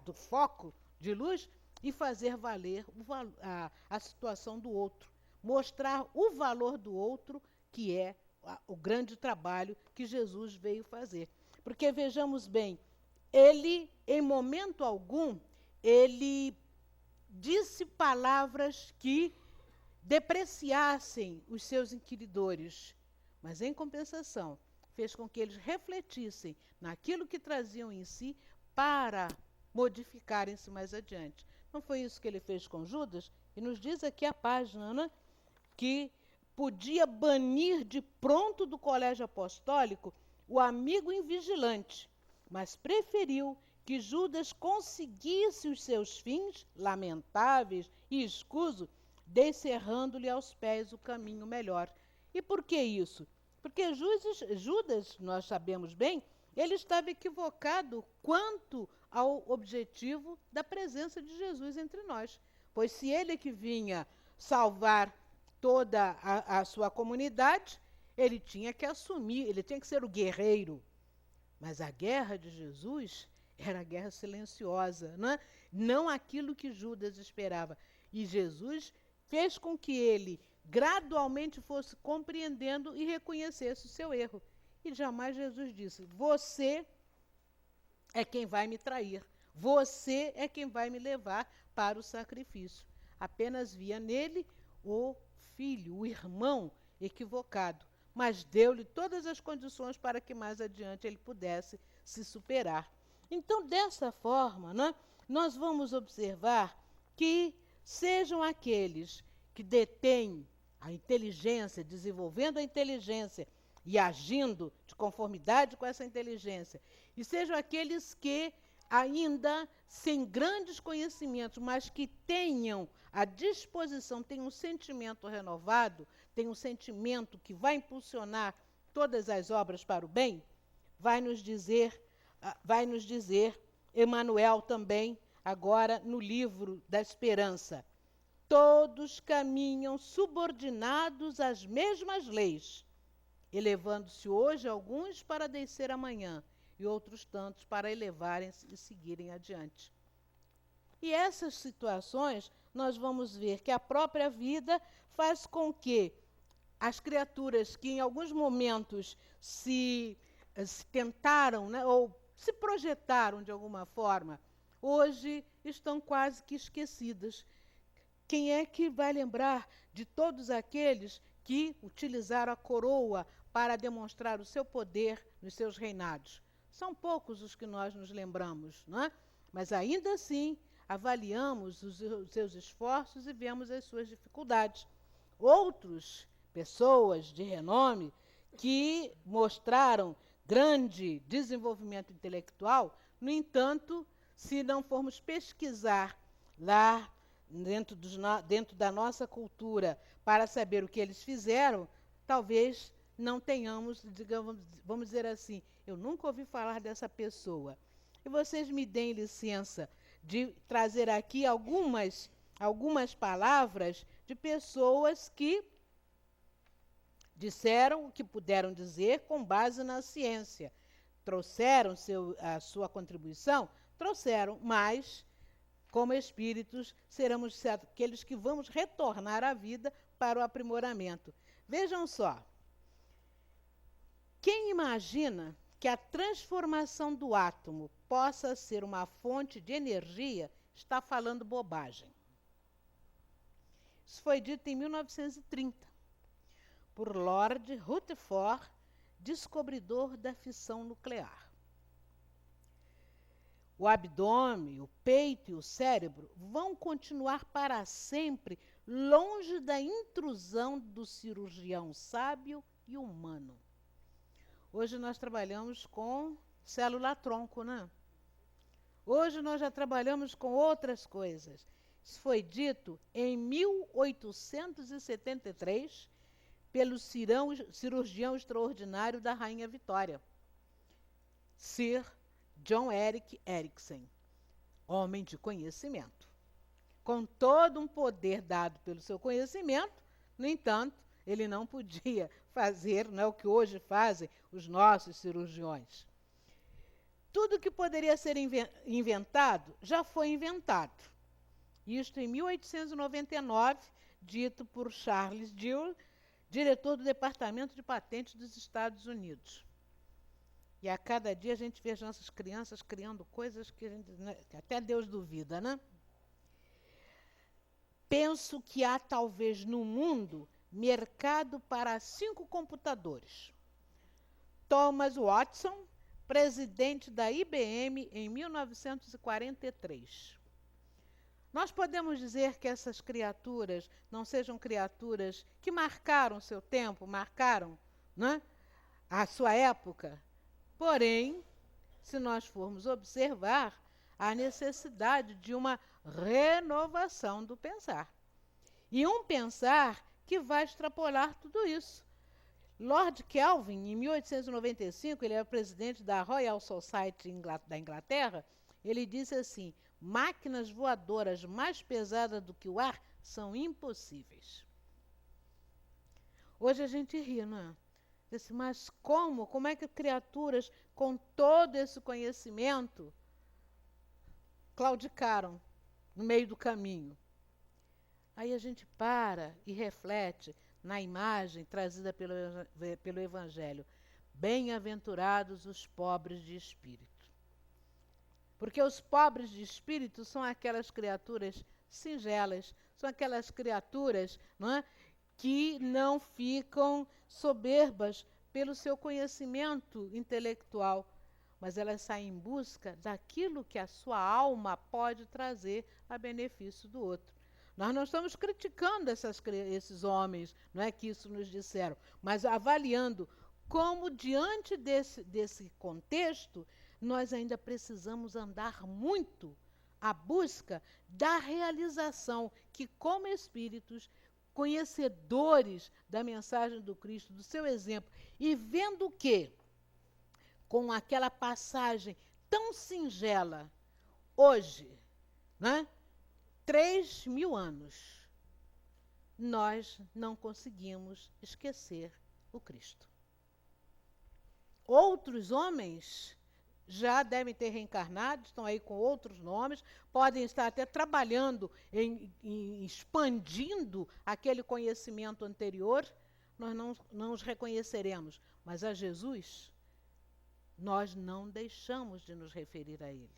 do foco de luz e fazer valer a situação do outro, mostrar o valor do outro, que é o grande trabalho que Jesus veio fazer. Porque, vejamos bem, ele, em momento algum, ele disse palavras que depreciassem os seus inquiridores, mas, em compensação, fez com que eles refletissem naquilo que traziam em si para modificarem-se mais adiante. Não foi isso que ele fez com Judas? E nos diz aqui a página, né, que podia banir de pronto do colégio apostólico o amigo invigilante, mas preferiu que Judas conseguisse os seus fins lamentáveis e escuso, descerrando-lhe aos pés o caminho melhor. E por que isso? Porque Judas, nós sabemos bem, ele estava equivocado quanto ao objetivo da presença de Jesus entre nós. Pois se ele que vinha salvar toda a sua comunidade, ele tinha que assumir, ele tinha que ser o guerreiro. Mas a guerra de Jesus era a guerra silenciosa, não aquilo que Judas esperava. E Jesus fez com que ele gradualmente fosse compreendendo e reconhecesse o seu erro. E jamais Jesus disse: você é quem vai me trair, você é quem vai me levar para o sacrifício. Apenas via nele o filho, o irmão equivocado, mas deu-lhe todas as condições para que mais adiante ele pudesse se superar. Então, dessa forma, nós vamos observar que sejam aqueles que detêm a inteligência, desenvolvendo a inteligência e agindo de conformidade com essa inteligência, e sejam aqueles que, ainda sem grandes conhecimentos, mas que tenham a disposição, tenham um sentimento renovado, tenham um sentimento que vai impulsionar todas as obras para o bem, vai nos dizer Emmanuel também, agora no livro da Esperança: todos caminham subordinados às mesmas leis, elevando-se hoje alguns para descer amanhã, e outros tantos para elevarem-se e seguirem adiante. E essas situações, nós vamos ver que a própria vida faz com que as criaturas que em alguns momentos se tentaram, ou se projetaram de alguma forma, hoje estão quase que esquecidas. Quem é que vai lembrar de todos aqueles que utilizaram a coroa para demonstrar o seu poder nos seus reinados? São poucos os que nós nos lembramos, não é? Mas ainda assim avaliamos os seus esforços e vemos as suas dificuldades. Outros, pessoas de renome, que mostraram grande desenvolvimento intelectual. No entanto, se não formos pesquisar lá dentro da nossa cultura para saber o que eles fizeram, talvez não tenhamos, digamos, vamos dizer assim, eu nunca ouvi falar dessa pessoa. E vocês me deem licença de trazer aqui algumas palavras de pessoas que disseram o que puderam dizer com base na ciência. Trouxeram a sua contribuição? Trouxeram, mas, como espíritos, seremos aqueles que vamos retornar à vida para o aprimoramento. Vejam só. Quem imagina que a transformação do átomo possa ser uma fonte de energia está falando bobagem. Isso foi dito em 1930. Por Lord Rutherford, descobridor da fissão nuclear. O abdômen, o peito e o cérebro vão continuar para sempre longe da intrusão do cirurgião sábio e humano. Hoje nós trabalhamos com célula-tronco, né? Hoje nós já trabalhamos com outras coisas. Isso foi dito em 1873 pelo cirurgião extraordinário da Rainha Vitória, Sir John Erik Erikson, homem de conhecimento. Com todo um poder dado pelo seu conhecimento, no entanto, ele não podia fazer, não é o que hoje fazem os nossos cirurgiões. Tudo que poderia ser inventado já foi inventado. Isto em 1899, dito por Charles Dewey, diretor do Departamento de Patentes dos Estados Unidos. E a cada dia a gente vê as nossas crianças criando coisas que até Deus duvida, né? Penso que há talvez no mundo mercado para 5 computadores. Thomas Watson, presidente da IBM em 1943. Nós podemos dizer que essas criaturas não sejam criaturas que marcaram o seu tempo, marcaram, né, a sua época. Porém, se nós formos observar, há necessidade de uma renovação do pensar. E um pensar que vai extrapolar tudo isso. Lord Kelvin, em 1895, ele era presidente da Royal Society da Inglaterra, ele disse assim: máquinas voadoras mais pesadas do que o ar são impossíveis. Hoje a gente ri, não é? Disse, mas como? Como é que criaturas com todo esse conhecimento claudicaram no meio do caminho? Aí a gente para e reflete na imagem trazida pelo Evangelho. Bem-aventurados os pobres de espírito. Porque os pobres de espírito são aquelas criaturas singelas, são aquelas criaturas, não é, que não ficam soberbas pelo seu conhecimento intelectual, mas elas saem em busca daquilo que a sua alma pode trazer a benefício do outro. Nós não estamos criticando esses homens, não é que isso nos disseram, mas avaliando como, diante desse contexto, nós ainda precisamos andar muito à busca da realização que, como espíritos, conhecedores da mensagem do Cristo, do seu exemplo, e vendo que, com aquela passagem tão singela, hoje, né, 3.000 anos, nós não conseguimos esquecer o Cristo. Outros homens já devem ter reencarnado, estão aí com outros nomes, podem estar até trabalhando em expandindo aquele conhecimento anterior, nós não os reconheceremos, mas a Jesus, nós não deixamos de nos referir a ele.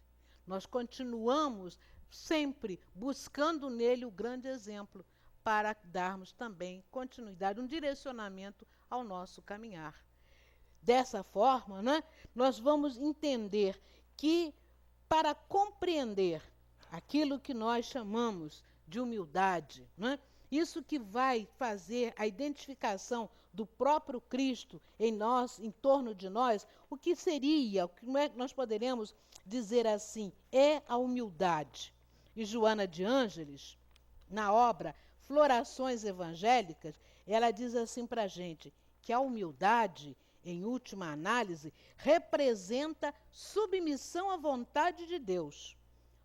Nós continuamos sempre buscando nele o grande exemplo para darmos também continuidade, um direcionamento ao nosso caminhar. Dessa forma, né, nós vamos entender que, para compreender aquilo que nós chamamos de humildade, né, isso que vai fazer a identificação do próprio Cristo em nós, em torno de nós, o que seria, como é que nós poderíamos dizer assim? É a humildade. E Joana de Ângeles, na obra Florações Evangélicas, ela diz assim para a gente, que a humildade, em última análise, representa submissão à vontade de Deus,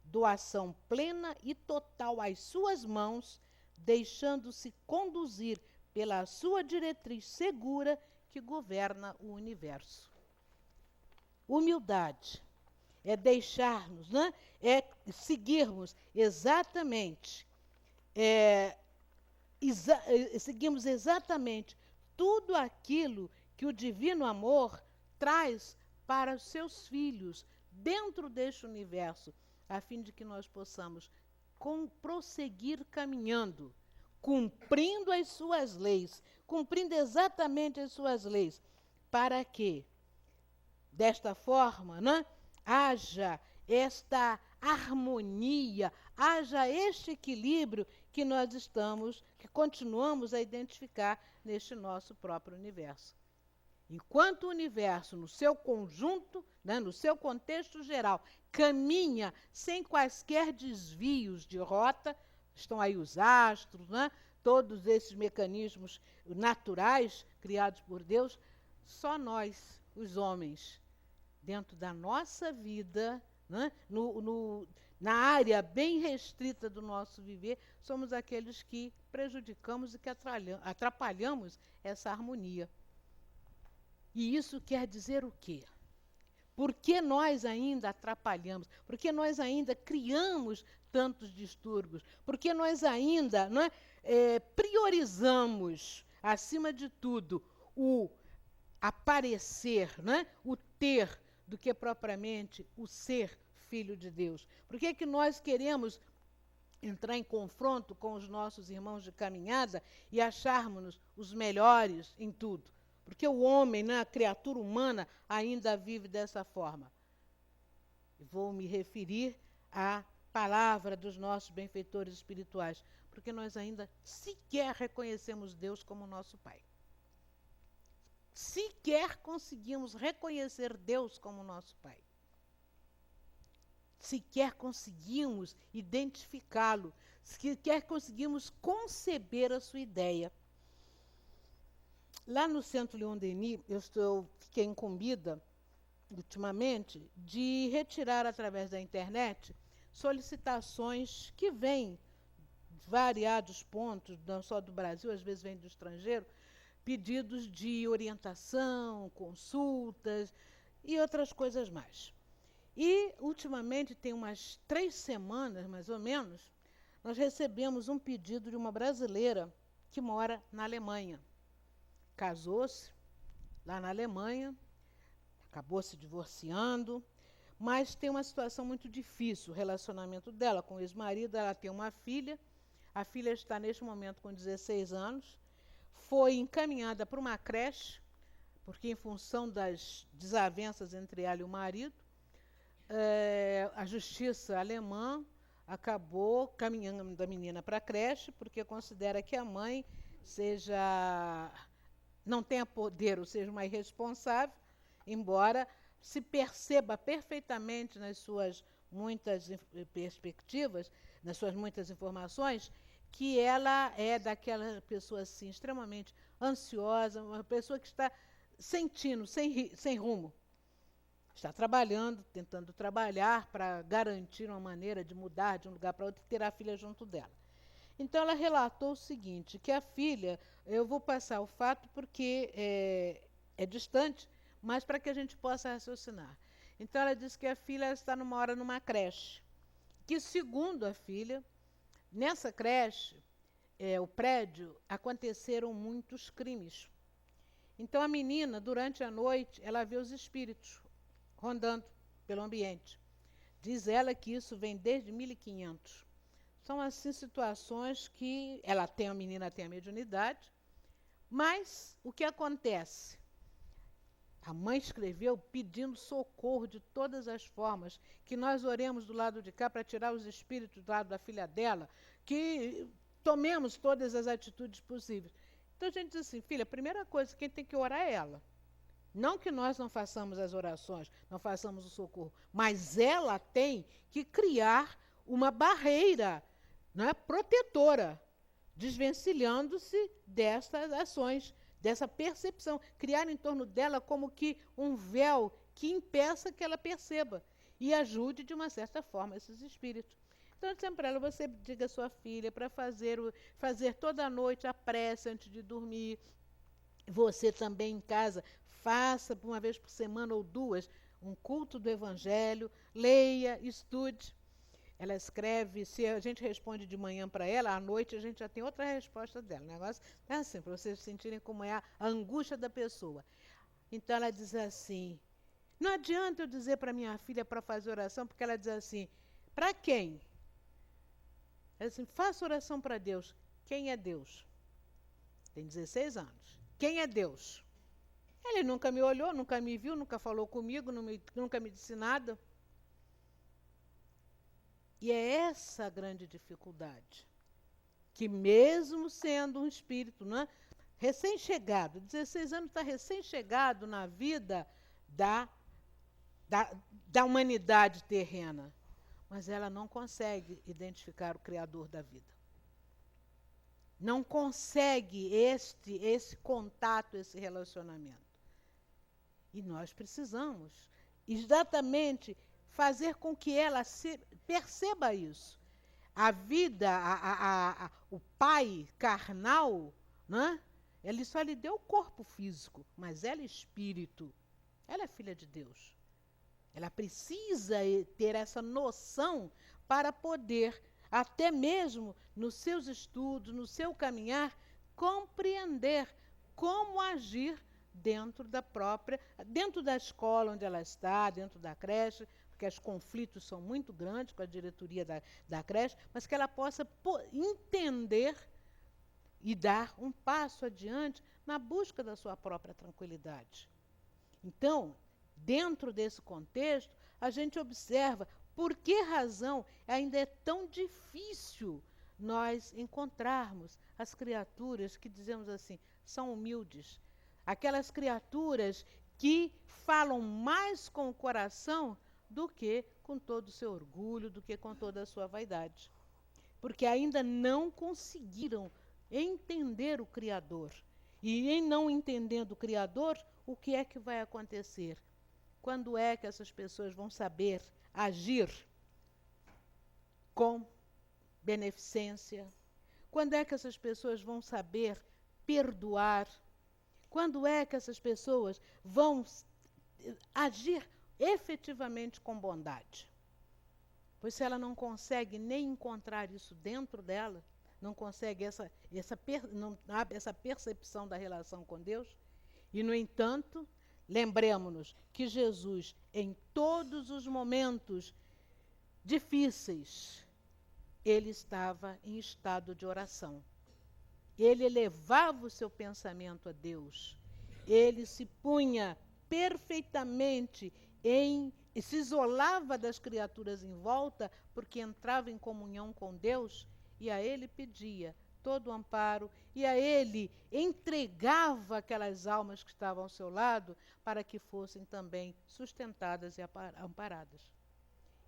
doação plena e total às suas mãos, deixando-se conduzir pela sua diretriz segura que governa o universo. Humildade é deixarmos, né? É seguirmos exatamente, seguimos exatamente tudo aquilo que o divino amor traz para os seus filhos dentro deste universo, a fim de que nós possamos prosseguir caminhando, cumprindo as suas leis, cumprindo exatamente as suas leis, para que, desta forma, né, haja esta harmonia, haja este equilíbrio que continuamos a identificar neste nosso próprio universo. Enquanto o universo, no seu conjunto, né, no seu contexto geral, caminha sem quaisquer desvios de rota, estão aí os astros, né, todos esses mecanismos naturais criados por Deus, só nós, os homens, dentro da nossa vida, né, na área bem restrita do nosso viver, somos aqueles que prejudicamos e que atrapalhamos essa harmonia. E isso quer dizer o quê? Por que nós ainda atrapalhamos? Por que nós ainda criamos tantos distúrbios? Por que nós ainda, não é, priorizamos, acima de tudo, o aparecer, não é, o ter, do que propriamente o ser filho de Deus? Por que nós queremos entrar em confronto com os nossos irmãos de caminhada e acharmos-nos os melhores em tudo? Porque o homem, né, a criatura humana, ainda vive dessa forma. Vou me referir à palavra dos nossos benfeitores espirituais, porque nós ainda sequer reconhecemos Deus como nosso Pai. Sequer conseguimos reconhecer Deus como nosso Pai. Sequer conseguimos identificá-lo, sequer conseguimos conceber a sua ideia. Lá no Centro Leon Denis, fiquei incumbida, ultimamente, de retirar, através da internet, solicitações que vêm de variados pontos, não só do Brasil, às vezes vêm do estrangeiro, pedidos de orientação, consultas e outras coisas mais. E, ultimamente, tem umas 3 semanas, mais ou menos, nós recebemos um pedido de uma brasileira que mora na Alemanha. Casou-se lá na Alemanha, acabou se divorciando, mas tem uma situação muito difícil, o relacionamento dela com o ex-marido. Ela tem uma filha, a filha está neste momento com 16 anos, foi encaminhada para uma creche, porque em função das desavenças entre ela e o marido, a justiça alemã acabou caminhando a menina para a creche, porque considera que a mãe não tenha poder, ou seja, uma irresponsável, embora se perceba perfeitamente nas suas muitas perspectivas, nas suas muitas informações, que ela é daquela pessoa assim, extremamente ansiosa, uma pessoa que está sentindo, sem rumo. Está trabalhando, tentando trabalhar para garantir uma maneira de mudar de um lugar para outro e ter a filha junto dela. Então, ela relatou o seguinte, que a filha, eu vou passar o fato porque é distante, mas para que a gente possa raciocinar. Então, ela disse que a filha está numa creche, que, segundo a filha, nessa creche, o prédio, aconteceram muitos crimes. Então, a menina, durante a noite, ela vê os espíritos rondando pelo ambiente. Diz ela que isso vem desde 1500. São, assim, situações que a menina tem a mediunidade, mas o que acontece? A mãe escreveu pedindo socorro de todas as formas, que nós oremos do lado de cá para tirar os espíritos do lado da filha dela, que tomemos todas as atitudes possíveis. Então a gente diz assim, filha, a primeira coisa, quem tem que orar é ela. Não que nós não façamos as orações, não façamos o socorro, mas ela tem que criar uma barreira, né, protetora, desvencilhando-se destas ações, dessa percepção, criar em torno dela como que um véu que impeça que ela perceba e ajude, de uma certa forma, esses espíritos. Então, sempre para ela, você diga à sua filha para fazer toda noite a prece antes de dormir. Você também em casa, faça uma vez por semana ou duas um culto do Evangelho, leia, estude. Ela escreve, se a gente responde de manhã para ela, à noite a gente já tem outra resposta dela. O negócio é assim, para vocês sentirem como é a angústia da pessoa. Então ela diz assim, não adianta eu dizer para minha filha para fazer oração, porque ela diz assim, para quem? Ela diz assim, faça oração para Deus. Quem é Deus? Tem 16 anos. Quem é Deus? Ele nunca me olhou, nunca me viu, nunca falou comigo, nunca me disse nada. E é essa a grande dificuldade. Que mesmo sendo um espírito, né, recém-chegado, 16 anos está recém-chegado na vida da humanidade terrena, mas ela não consegue identificar o Criador da vida. Não consegue esse contato, esse relacionamento. E nós precisamos exatamente fazer com que ela perceba isso. A vida, o pai carnal, né, ele só lhe deu o corpo físico, mas ela é espírito. Ela é filha de Deus. Ela precisa ter essa noção para poder, até mesmo nos seus estudos, no seu caminhar, compreender como agir dentro da escola onde ela está, dentro da creche, porque os conflitos são muito grandes com a diretoria da creche, mas que ela possa entender e dar um passo adiante na busca da sua própria tranquilidade. Então, dentro desse contexto, a gente observa por que razão ainda é tão difícil nós encontrarmos as criaturas que, dizemos assim, são humildes. Aquelas criaturas que falam mais com o coração do que com todo o seu orgulho, do que com toda a sua vaidade. Porque ainda não conseguiram entender o Criador. E em não entendendo o Criador, o que é que vai acontecer? Quando é que essas pessoas vão saber agir com beneficência? Quando é que essas pessoas vão saber perdoar? Quando é que essas pessoas vão agir efetivamente com bondade? Pois se ela não consegue nem encontrar isso dentro dela, não consegue essa percepção da relação com Deus, e, no entanto, lembremos-nos que Jesus, em todos os momentos difíceis, ele estava em estado de oração. Ele elevava o seu pensamento a Deus. Ele se punha perfeitamente e se isolava das criaturas em volta, porque entrava em comunhão com Deus, e a ele pedia todo o amparo, e a ele entregava aquelas almas que estavam ao seu lado, para que fossem também sustentadas e amparadas.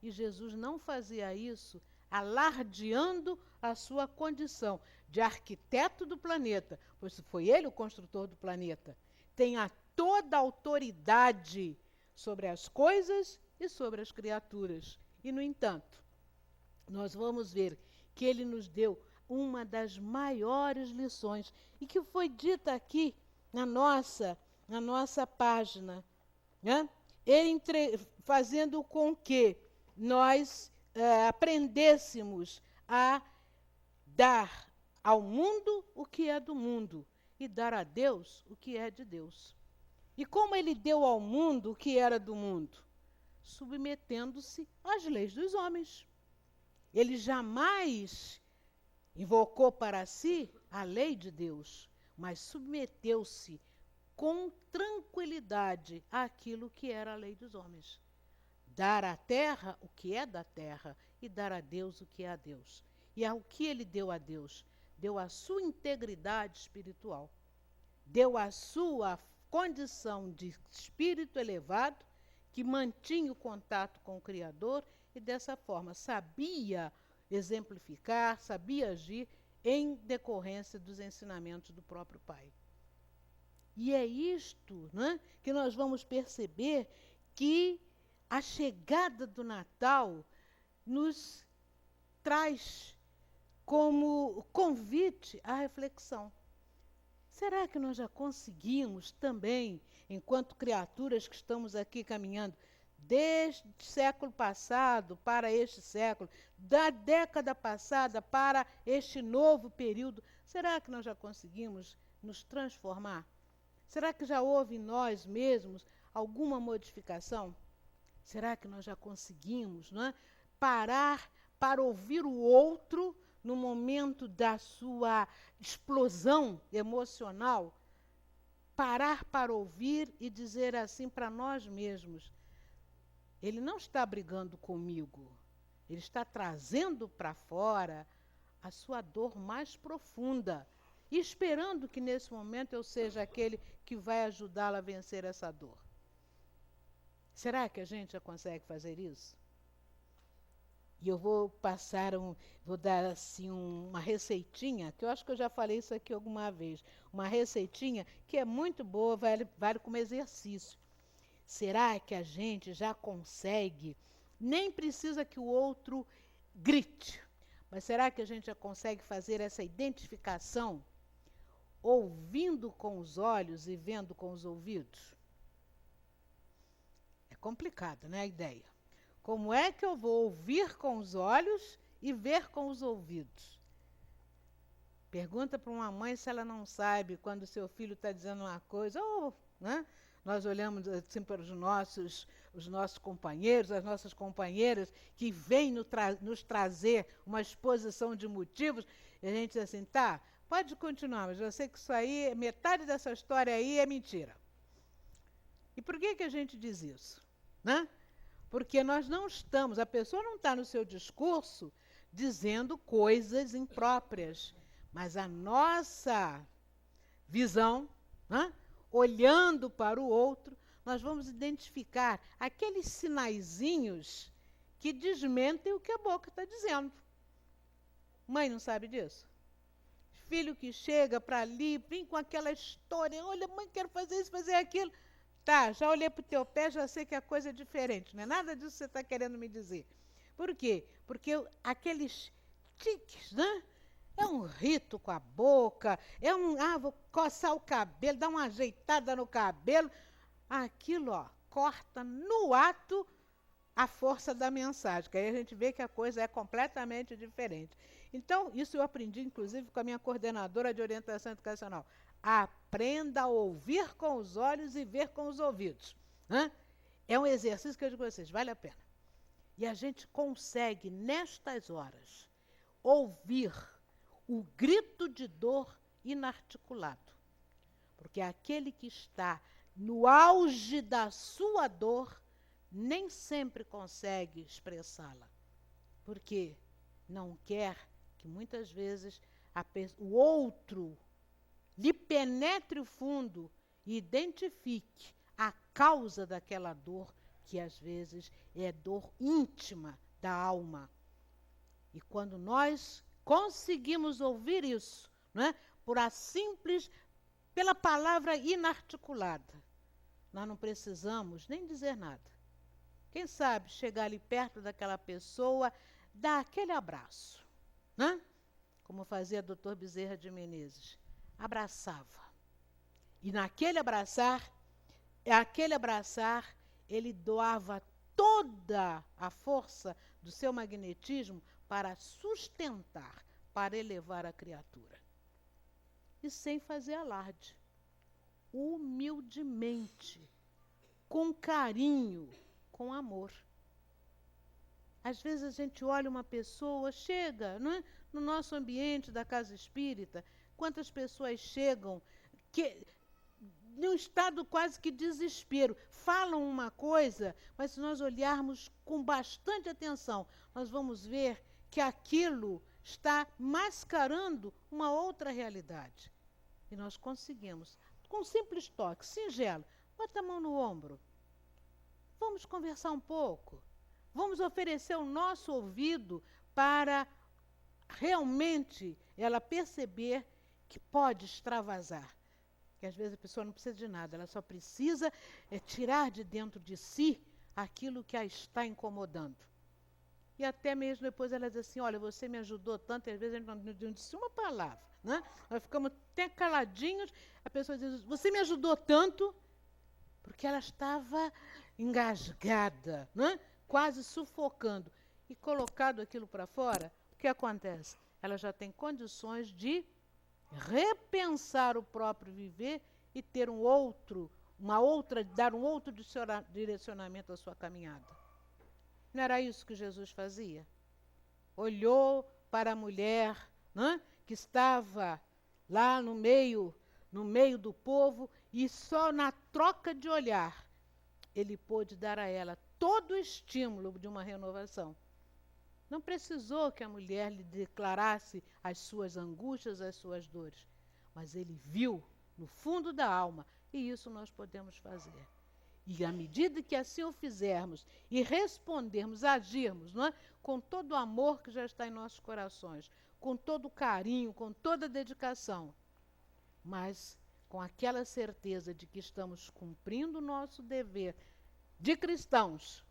E Jesus não fazia isso alardeando a sua condição de arquiteto do planeta, pois foi ele o construtor do planeta. Tem toda a autoridade sobre as coisas e sobre as criaturas. E, no entanto, nós vamos ver que ele nos deu uma das maiores lições, e que foi dita aqui na nossa página, né? Ele fazendo com que nós aprendêssemos a dar ao mundo o que é do mundo e dar a Deus o que é de Deus. E como ele deu ao mundo o que era do mundo? Submetendo-se às leis dos homens. Ele jamais invocou para si a lei de Deus, mas submeteu-se com tranquilidade àquilo que era a lei dos homens. Dar à terra o que é da terra e dar a Deus o que é a Deus. E ao que ele deu a Deus? Deu a sua integridade espiritual. deu a sua condição de espírito elevado, que mantinha o contato com o Criador e, dessa forma, sabia exemplificar, sabia agir em decorrência dos ensinamentos do próprio Pai. E é isto, né, que nós vamos perceber que a chegada do Natal nos traz como convite à reflexão. Será que nós já conseguimos também, enquanto criaturas que estamos aqui caminhando, desde o século passado para este século, da década passada para este novo período, será que nós já conseguimos nos transformar? Será que já houve em nós mesmos alguma modificação? Será que nós já conseguimos, não é, parar para ouvir o outro no momento da sua explosão emocional? Parar para ouvir e dizer assim para nós mesmos: ele não está brigando comigo, ele está trazendo para fora a sua dor mais profunda, e esperando que nesse momento eu seja aquele que vai ajudá-lo a vencer essa dor. Será que a gente já consegue fazer isso? E eu vou dar assim uma receitinha, que eu acho que eu já falei isso aqui alguma vez, uma receitinha que é muito boa, vale como exercício. Será que a gente já consegue, nem precisa que o outro grite, mas será que a gente já consegue fazer essa identificação, ouvindo com os olhos e vendo com os ouvidos? É complicado, né, a ideia? Como é que eu vou ouvir com os olhos e ver com os ouvidos? Pergunta para uma mãe se ela não sabe quando o seu filho está dizendo uma coisa, né? Nós olhamos assim para os nossos companheiros, as nossas companheiras, que vêm nos trazer uma exposição de motivos, e a gente diz assim, tá, pode continuar, mas eu sei que isso aí, metade dessa história aí é mentira. E por que a gente diz isso? Né? Porque nós não estamos, a pessoa não está no seu discurso dizendo coisas impróprias, mas a nossa visão, né, olhando para o outro, nós vamos identificar aqueles sinaizinhos que desmentem o que a boca está dizendo. Mãe não sabe disso? Filho que chega para ali, vem com aquela história, olha, mãe, quero fazer isso, fazer aquilo. Tá, já olhei para o teu pé, já sei que a coisa é diferente, não é nada disso que você está querendo me dizer. Por quê? Porque aqueles tiques, né? É um rito com a boca, vou coçar o cabelo, dar uma ajeitada no cabelo. Aquilo, corta no ato a força da mensagem, que aí a gente vê que a coisa é completamente diferente. Então, isso eu aprendi, inclusive, com a minha coordenadora de orientação educacional. Aprenda a ouvir com os olhos e ver com os ouvidos. Né? É um exercício que eu digo a vocês, vale a pena. E a gente consegue, nestas horas, ouvir o grito de dor inarticulado. Porque aquele que está no auge da sua dor nem sempre consegue expressá-la. Porque não quer que muitas vezes o outro lhe penetre o fundo e identifique a causa daquela dor, que às vezes é dor íntima da alma. E quando nós conseguimos ouvir isso, né, pela palavra inarticulada, nós não precisamos nem dizer nada. Quem sabe chegar ali perto daquela pessoa, dar aquele abraço, né? Como fazia o Dr. Bezerra de Menezes. Abraçava. E naquele abraçar, ele doava toda a força do seu magnetismo para sustentar, para elevar a criatura. E sem fazer alarde. Humildemente, com carinho, com amor. Às vezes a gente olha uma pessoa, chega, não é? No nosso ambiente da casa espírita, quantas pessoas chegam num estado quase que desespero, falam uma coisa, mas se nós olharmos com bastante atenção, nós vamos ver que aquilo está mascarando uma outra realidade. E nós conseguimos, com um simples toque, singelo. Bota a mão no ombro. Vamos conversar um pouco. Vamos oferecer o nosso ouvido para realmente ela perceber que pode extravasar. Que às vezes a pessoa não precisa de nada, ela só precisa tirar de dentro de si aquilo que a está incomodando. E até mesmo depois ela diz assim, olha, você me ajudou tanto, e às vezes a gente não disse uma palavra, né? Nós ficamos até caladinhos, a pessoa diz, você me ajudou tanto, porque ela estava engasgada, né? Quase sufocando. E colocado aquilo para fora, o que acontece? Ela já tem condições de repensar o próprio viver e ter dar um outro direcionamento à sua caminhada. Não era isso que Jesus fazia? Olhou para a mulher, né, que estava lá no meio do povo, e só na troca de olhar ele pôde dar a ela todo o estímulo de uma renovação. Não precisou que a mulher lhe declarasse as suas angústias, as suas dores, mas ele viu no fundo da alma, e isso nós podemos fazer. E à medida que assim o fizermos e respondermos, agirmos, não é? Com todo o amor que já está em nossos corações, com todo o carinho, com toda a dedicação, mas com aquela certeza de que estamos cumprindo o nosso dever de cristãos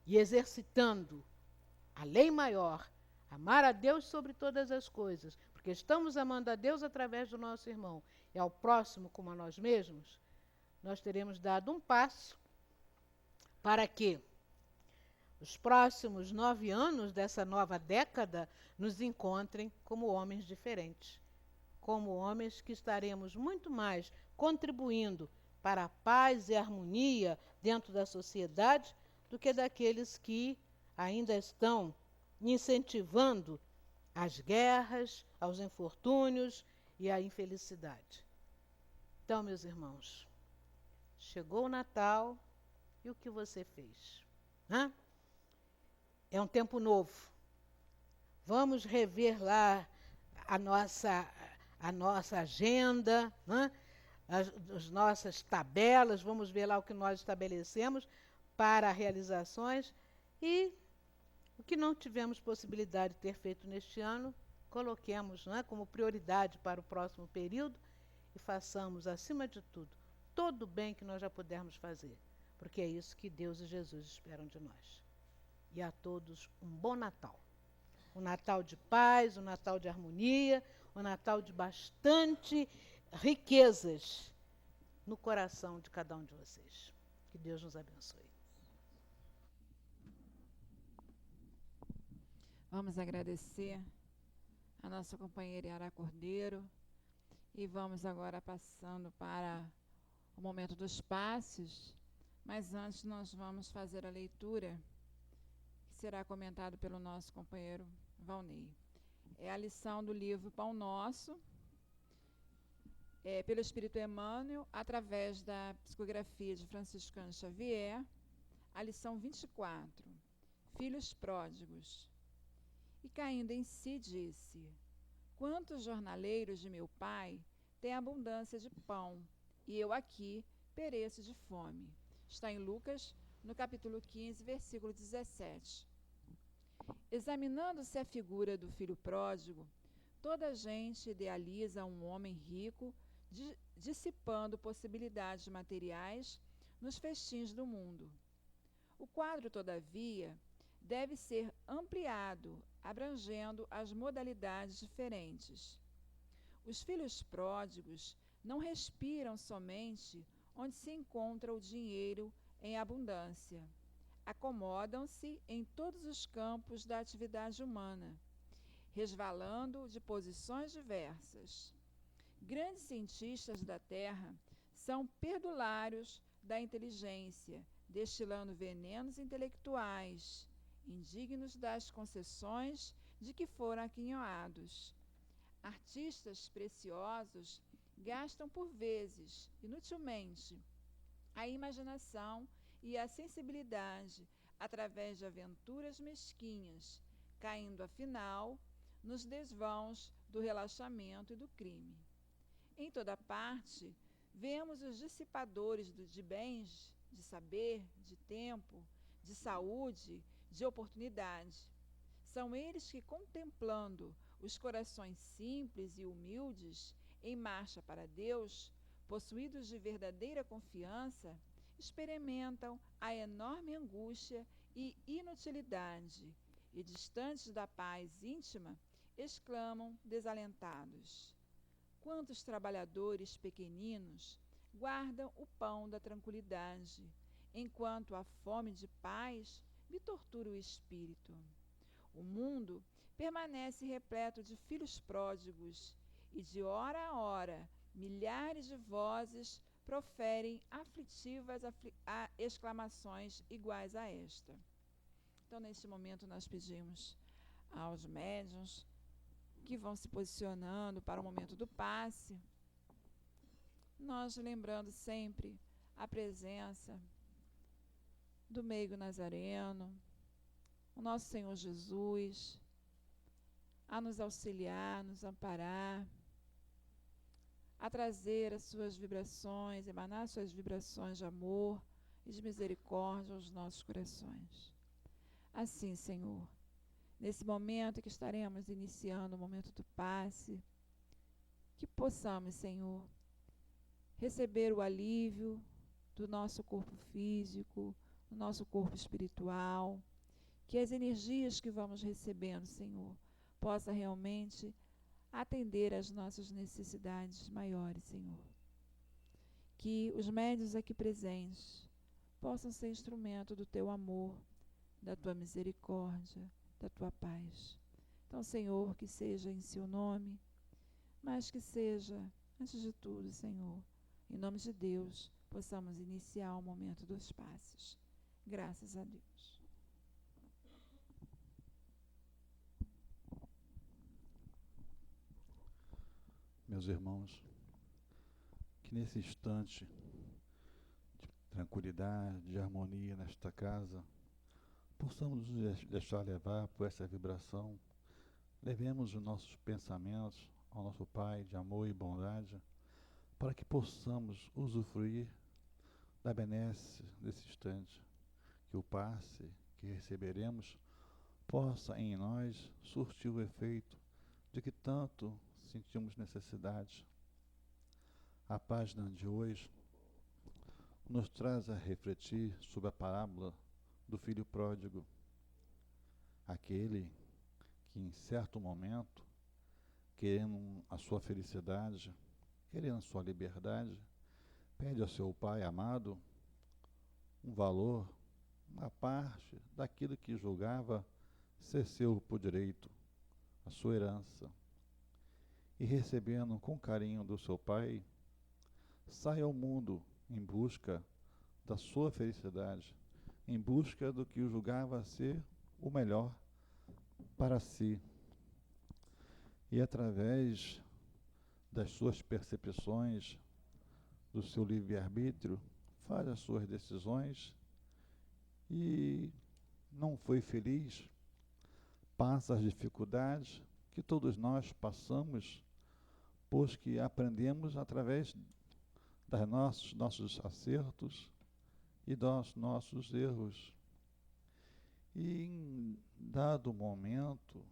e exercitando a lei maior, amar a Deus sobre todas as coisas, porque estamos amando a Deus através do nosso irmão e ao próximo como a nós mesmos, nós teremos dado um passo para que os próximos 9 anos dessa nova década nos encontrem como homens diferentes, como homens que estaremos muito mais contribuindo para a paz e a harmonia dentro da sociedade do que daqueles que ainda estão incentivando as guerras, aos infortúnios e à infelicidade. Então, meus irmãos, chegou o Natal e o que você fez? Hã? É um tempo novo. Vamos rever lá a nossa agenda, né? As nossas tabelas, vamos ver lá o que nós estabelecemos para realizações e o que não tivemos possibilidade de ter feito neste ano, coloquemos, né, como prioridade para o próximo período e façamos, acima de tudo, todo o bem que nós já pudermos fazer, porque é isso que Deus e Jesus esperam de nós. E a todos um bom Natal. Um Natal de paz, um Natal de harmonia, um Natal de bastante riquezas no coração de cada um de vocês. Que Deus nos abençoe. Vamos agradecer a nossa companheira Yara Cordeiro e vamos agora passando para o momento dos passos, mas antes nós vamos fazer a leitura que será comentado pelo nosso companheiro Valnei. É a lição do livro Pão Nosso, pelo Espírito Emmanuel, através da psicografia de Franciscano Xavier, a lição 24, Filhos Pródigos. E caindo em si, disse: quantos jornaleiros de meu pai têm abundância de pão, e eu aqui pereço de fome. Está em Lucas, no capítulo 15, versículo 17. Examinando-se a figura do filho pródigo, toda a gente idealiza um homem rico, dissipando possibilidades materiais nos festins do mundo. O quadro, todavia, deve ser ampliado, abrangendo as modalidades diferentes. Os filhos pródigos não respiram somente onde se encontra o dinheiro em abundância. Acomodam-se em todos os campos da atividade humana, resvalando de posições diversas. Grandes cientistas da Terra são perdulários da inteligência, destilando venenos intelectuais, indignos das concessões de que foram aquinhoados. Artistas preciosos gastam por vezes, inutilmente, a imaginação e a sensibilidade através de aventuras mesquinhas, caindo afinal nos desvãos do relaxamento e do crime. Em toda parte Vemos os dissipadores de bens, de saber, de tempo, de saúde, de oportunidade. São eles que, contemplando os corações simples e humildes em marcha para Deus, possuídos de verdadeira confiança, experimentam a enorme angústia e inutilidade e, distantes da paz íntima, exclamam desalentados: quantos trabalhadores pequeninos guardam o pão da tranquilidade, enquanto a fome de paz me tortura o espírito. O mundo permanece repleto de filhos pródigos, e de hora a hora milhares de vozes proferem aflitivas exclamações iguais a esta. Então, neste momento, nós pedimos aos médiuns que vão se posicionando para o momento do passe, nós lembrando sempre a presença do meigo Nazareno, o nosso Senhor Jesus, a nos auxiliar, nos amparar, a trazer as suas vibrações, emanar suas vibrações de amor e de misericórdia aos nossos corações. Assim, Senhor, nesse momento que estaremos iniciando o momento do passe, que possamos, Senhor, receber o alívio do nosso corpo físico, do nosso corpo espiritual, que as energias que vamos recebendo, Senhor, possa realmente atender às nossas necessidades maiores, Senhor. Que os médiuns aqui presentes possam ser instrumento do Teu amor, da Tua misericórdia, da Tua paz. Então, Senhor, que seja em Seu nome, mas que seja, antes de tudo, Senhor, em nome de Deus, possamos iniciar o momento dos passes. Graças a Deus. Meus irmãos, que nesse instante de tranquilidade, de harmonia nesta casa, possamos nos deixar levar por essa vibração, levemos os nossos pensamentos ao nosso Pai de amor e bondade, para que possamos usufruir da benesse desse instante, que o passe que receberemos possa em nós surtir o efeito de que tanto sentimos necessidade. A página de hoje nos traz a refletir sobre a parábola do filho pródigo, aquele que em certo momento, querendo a sua felicidade, querendo a sua liberdade, pede ao seu pai amado um valor, uma parte daquilo que julgava ser seu por direito, a sua herança. E recebendo com carinho do seu pai, sai ao mundo em busca da sua felicidade, em busca do que julgava ser o melhor para si. E através das suas percepções, do seu livre-arbítrio, faz as suas decisões e não foi feliz, passa as dificuldades que todos nós passamos, pois que aprendemos através dos nossos acertos e dos nossos erros. E em dado momento,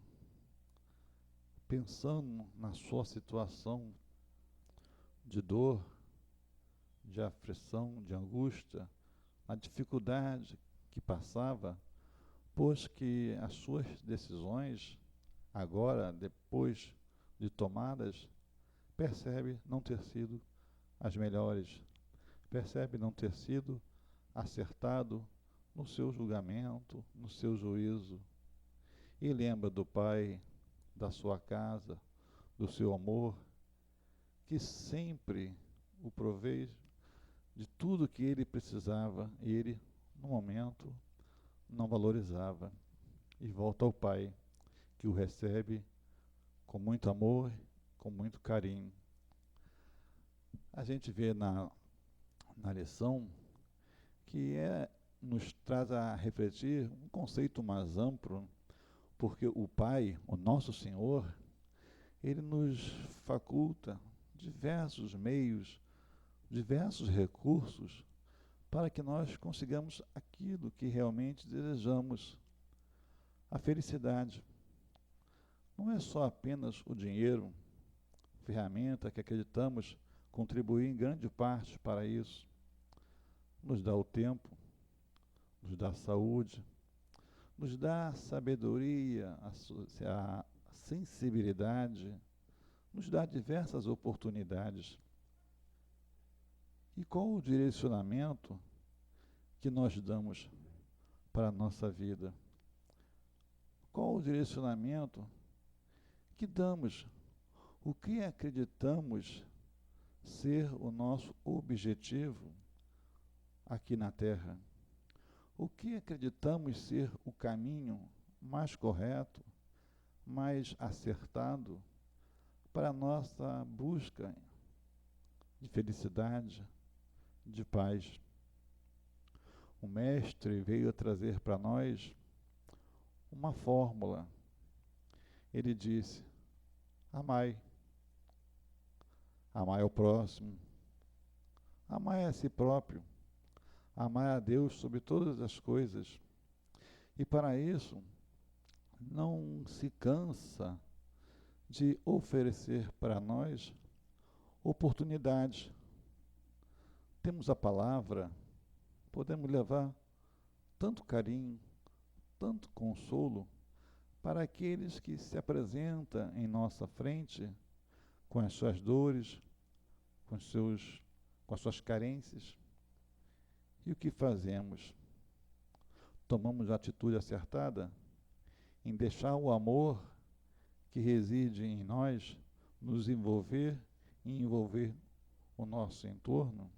pensando na sua situação de dor, de aflição, de angústia, na dificuldade que passava, pois que as suas decisões, agora, depois de tomadas, percebe não ter sido as melhores, percebe não ter sido acertado no seu julgamento, no seu juízo, e lembra do pai, da sua casa, do seu amor, que sempre o provê de tudo que ele precisava e ele, no momento, não valorizava. E volta ao pai, que o recebe com muito amor, com muito carinho. A gente vê na lição que nos traz a refletir um conceito mais amplo, porque o Pai, o nosso Senhor, ele nos faculta diversos meios diversos recursos para que nós consigamos aquilo que realmente desejamos. A felicidade não é só apenas o dinheiro, ferramenta que acreditamos contribuir em grande parte para isso. Nos dá o tempo, nos dá a saúde, nos dá a sabedoria, a sensibilidade, nos dá diversas oportunidades. E qual o direcionamento que nós damos para a nossa vida? Qual o direcionamento que damos? O que acreditamos ser o nosso objetivo aqui na Terra? O que acreditamos ser o caminho mais correto, mais acertado para a nossa busca de felicidade, de paz? O Mestre veio a trazer para nós uma fórmula. Ele disse: amai. Amai ao próximo. Amai a si próprio. Amai a Deus sobre todas as coisas. E para isso, não se cansa de oferecer para nós oportunidades. Temos a palavra, podemos levar tanto carinho, tanto consolo para aqueles que se apresentam em nossa frente com as suas dores, com as suas carências. E o que fazemos? Tomamos a atitude acertada em deixar o amor que reside em nós nos envolver e envolver o nosso entorno?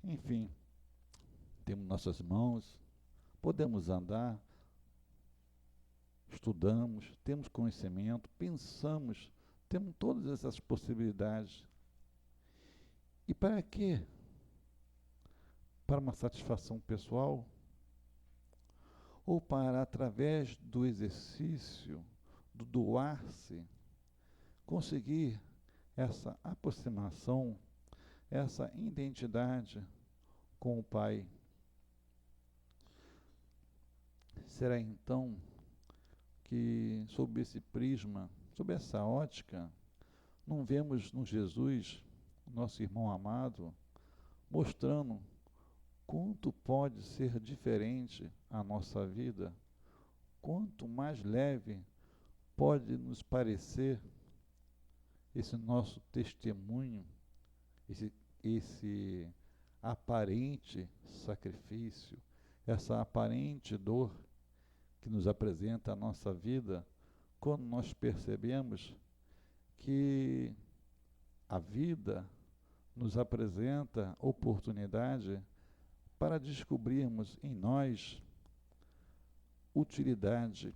Enfim, temos nossas mãos, podemos andar, estudamos, temos conhecimento, pensamos, temos todas essas possibilidades. E para quê? Para uma satisfação pessoal? Ou para, através do exercício, do doar-se, conseguir essa aproximação, essa identidade com o Pai? Será então que, sob esse prisma, sob essa ótica, não vemos no Jesus, nosso irmão amado, mostrando quanto pode ser diferente a nossa vida, quanto mais leve pode nos parecer esse nosso testemunho, esse aparente sacrifício, essa aparente dor que nos apresenta a nossa vida, quando nós percebemos que a vida nos apresenta oportunidade para descobrirmos em nós utilidade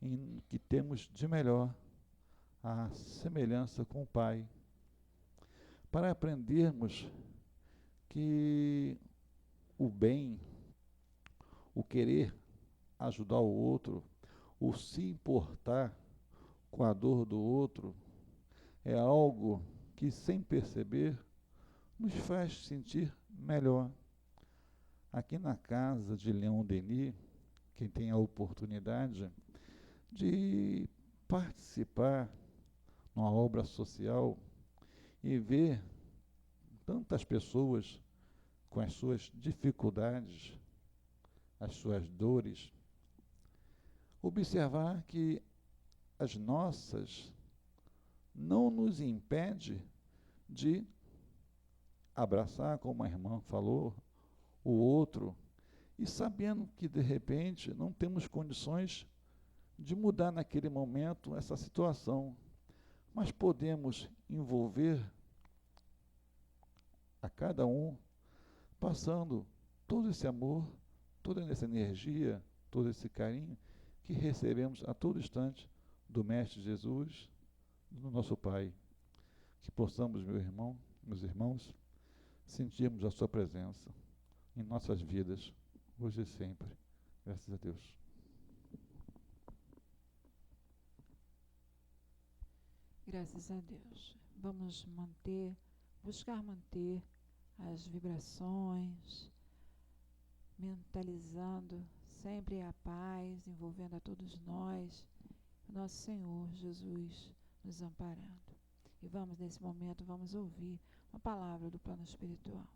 em que temos de melhor, a semelhança com o Pai, para aprendermos que o bem, o querer ajudar o outro, o se importar com a dor do outro, é algo que, sem perceber, nos faz sentir melhor. Aqui na casa de Leon Denis, quem tem a oportunidade de participar numa obra social e ver tantas pessoas com as suas dificuldades, as suas dores, observar que as nossas não nos impede de abraçar, como a irmã falou, o outro, e sabendo que de repente não temos condições de mudar naquele momento essa situação, mas podemos envolver a cada um, passando todo esse amor, toda essa energia, todo esse carinho que recebemos a todo instante do Mestre Jesus, do nosso Pai. Que possamos, meus irmãos, sentirmos a sua presença em nossas vidas, hoje e sempre. Graças a Deus. Graças a Deus. Vamos buscar manter as vibrações, mentalizando sempre a paz, envolvendo a todos nós, o nosso Senhor Jesus nos amparando. E vamos, nesse momento, vamos ouvir uma palavra do plano espiritual.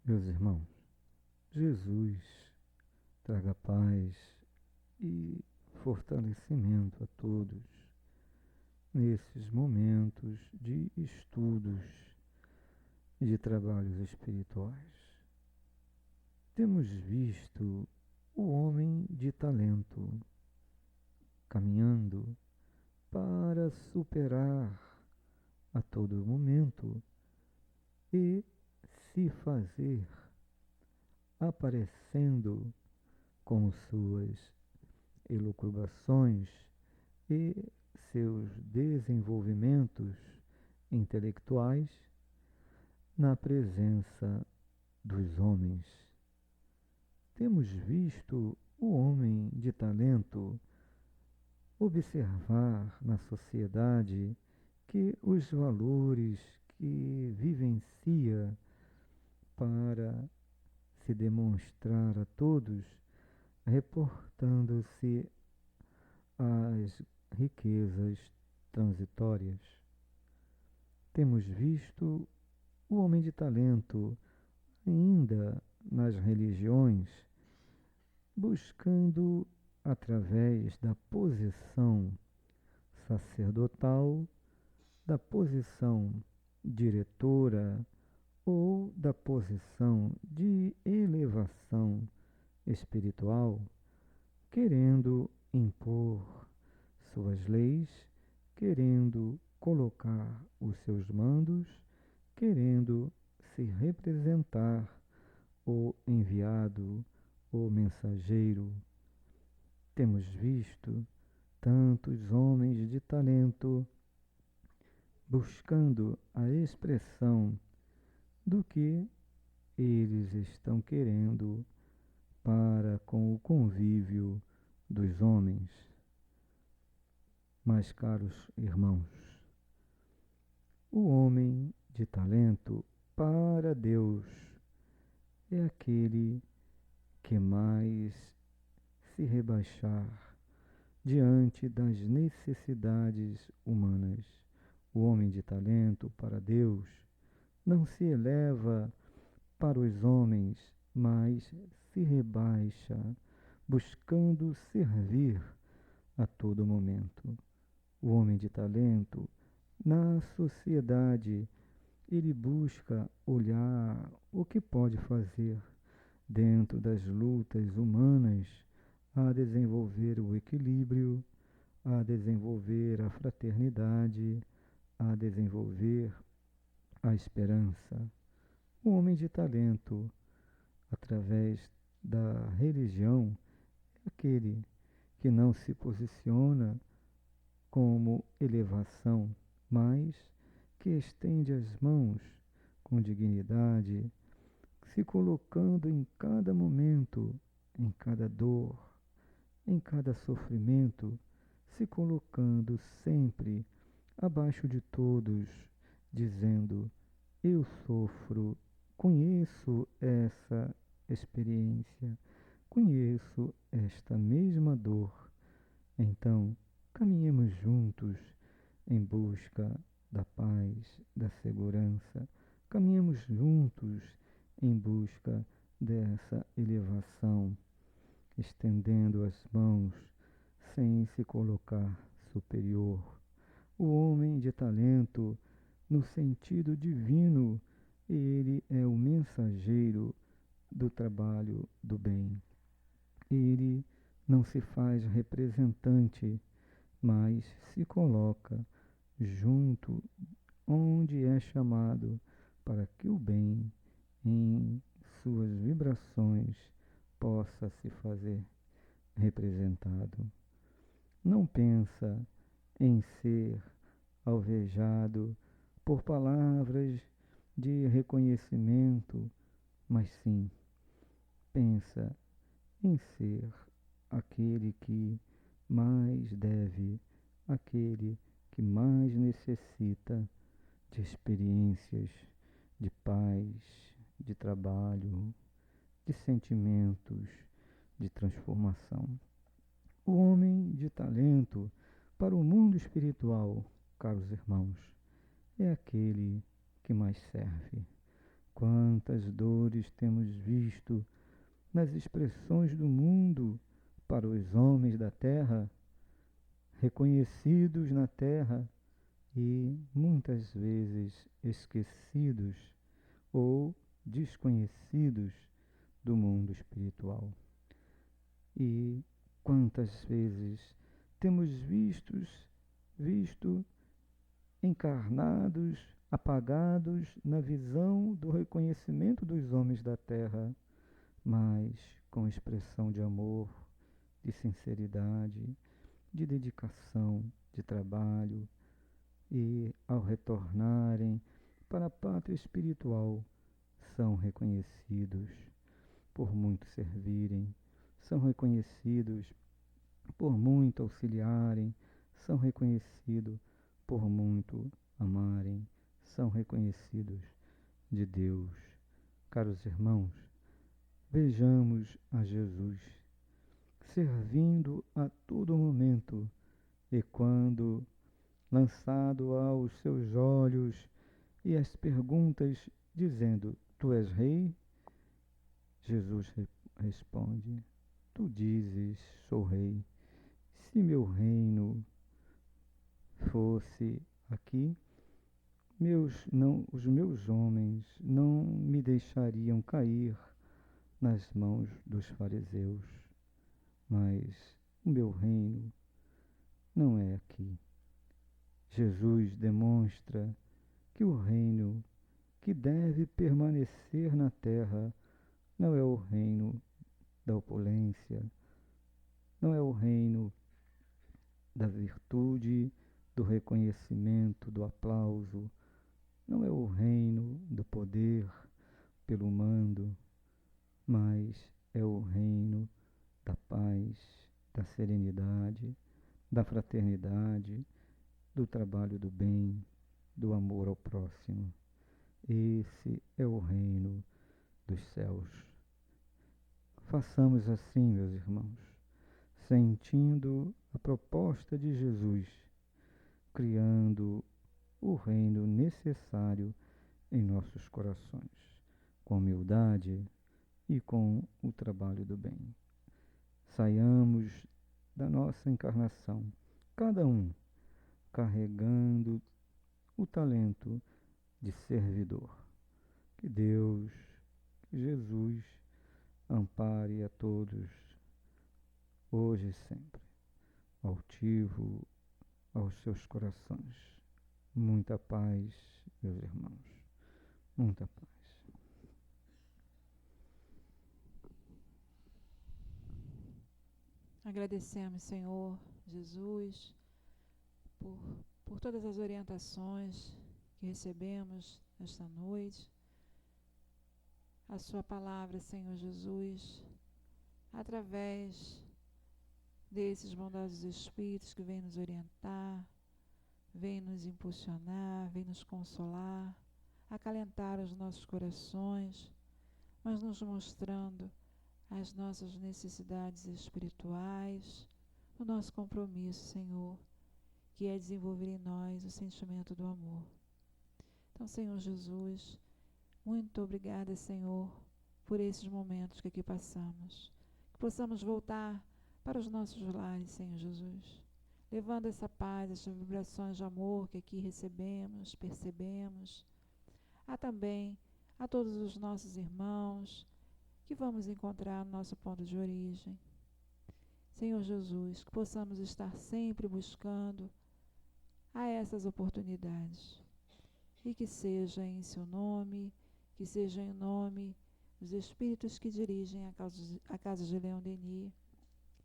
Meus irmãos, Jesus traga paz e fortalecimento a todos nesses momentos de estudos e de trabalhos espirituais. Temos visto o homem de talento caminhando para superar a todo momento e se fazer aparecendo com suas elucubrações e seus desenvolvimentos intelectuais na presença dos homens. Temos visto o homem de talento observar na sociedade que os valores que vivencia para se demonstrar a todos, reportando-se às riquezas transitórias. Temos visto o homem de talento ainda nas religiões, buscando através da posição sacerdotal, da posição diretora ou da posição de elevação espiritual, querendo impor suas leis, querendo colocar os seus mandos, querendo se representar o enviado, o mensageiro. Temos visto tantos homens de talento buscando a expressão do que eles estão querendo para com o convívio dos homens. Mas, caros irmãos, o homem de talento para Deus é aquele que mais se rebaixar diante das necessidades humanas. O homem de talento para Deus não se eleva para os homens, mas se rebaixa, buscando servir a todo momento. O homem de talento, na sociedade, ele busca olhar o que pode fazer dentro das lutas humanas a desenvolver o equilíbrio, a desenvolver a fraternidade, a desenvolver a esperança. O homem de talento, através da religião, é aquele que não se posiciona como elevação, mas que estende as mãos com dignidade, se colocando em cada momento, em cada dor, em cada sofrimento, se colocando sempre abaixo de todos, dizendo: eu sofro, conheço essa experiência, conheço esta mesma dor. Então, caminhemos juntos em busca da paz, da segurança. Caminhemos juntos em busca dessa elevação, estendendo as mãos sem se colocar superior. O homem de talento, no sentido divino, ele é o mensageiro do trabalho do bem. Ele não se faz representante, mas se coloca junto onde é chamado para que o bem em suas vibrações possa se fazer representado. Não pensa em ser alvejado por palavras de reconhecimento, mas sim pensa em ser aquele que mais deve, aquele que mais necessita de experiências, de paz, de trabalho, de sentimentos, de transformação. O homem de talento para o mundo espiritual, caros irmãos, é aquele que mais serve. Quantas dores temos visto nas expressões do mundo para os homens da terra, reconhecidos na terra e muitas vezes esquecidos ou desconhecidos do mundo espiritual. E quantas vezes temos visto encarnados, apagados na visão do reconhecimento dos homens da terra, mas com expressão de amor, de sinceridade, de dedicação, de trabalho, e ao retornarem para a pátria espiritual, são reconhecidos por muito servirem, são reconhecidos por muito auxiliarem, são reconhecidos por muito amarem, são reconhecidos de Deus. Caros irmãos, vejamos a Jesus servindo a todo momento, e quando lançado aos seus olhos e as perguntas dizendo: Tu és rei? Jesus responde: Tu dizes, sou rei. Se meu reino fosse aqui, os meus homens não me deixariam cair nas mãos dos fariseus, mas o meu reino não é aqui. Jesus demonstra que o reino que deve permanecer na terra não é o reino da opulência, não é o reino da virtude, do reconhecimento, do aplauso, não é o reino do poder pelo mando, mas é o reino da paz, da serenidade, da fraternidade, do trabalho do bem, do amor ao próximo. Esse é o reino dos céus. Façamos assim, meus irmãos, sentindo a proposta de Jesus, criando o reino necessário em nossos corações, com humildade e com o trabalho do bem. Saiamos da nossa encarnação, cada um carregando o talento de servidor. Que Deus, que Jesus ampare a todos, hoje e sempre, altivo aos seus corações. Muita paz, meus irmãos, muita paz. Agradecemos, Senhor Jesus, por todas as orientações que recebemos esta noite. A sua palavra, Senhor Jesus, através desses bondosos espíritos que vêm nos orientar, vêm nos impulsionar, vêm nos consolar, acalentar os nossos corações, mas nos mostrando as nossas necessidades espirituais, o nosso compromisso, Senhor, que é desenvolver em nós o sentimento do amor. Então, Senhor Jesus, muito obrigada, Senhor, por esses momentos que aqui passamos. Que possamos voltar para os nossos lares, Senhor Jesus, levando essa paz, essas vibrações de amor que aqui recebemos, percebemos, também a todos os nossos irmãos que vamos encontrar no nosso ponto de origem. Senhor Jesus, que possamos estar sempre buscando a essas oportunidades. E que seja em seu nome, que seja em nome dos espíritos que dirigem a Casa de Leão Denis,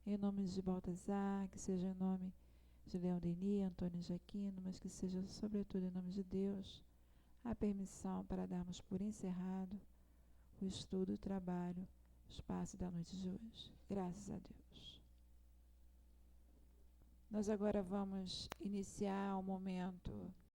em nome de Baltazar, que seja em nome de Leão Denis, Antônio Jaquino, mas que seja sobretudo em nome de Deus, a permissão para darmos por encerrado o estudo e o trabalho, o espaço da noite de hoje. Graças a Deus. Nós agora vamos iniciar o momento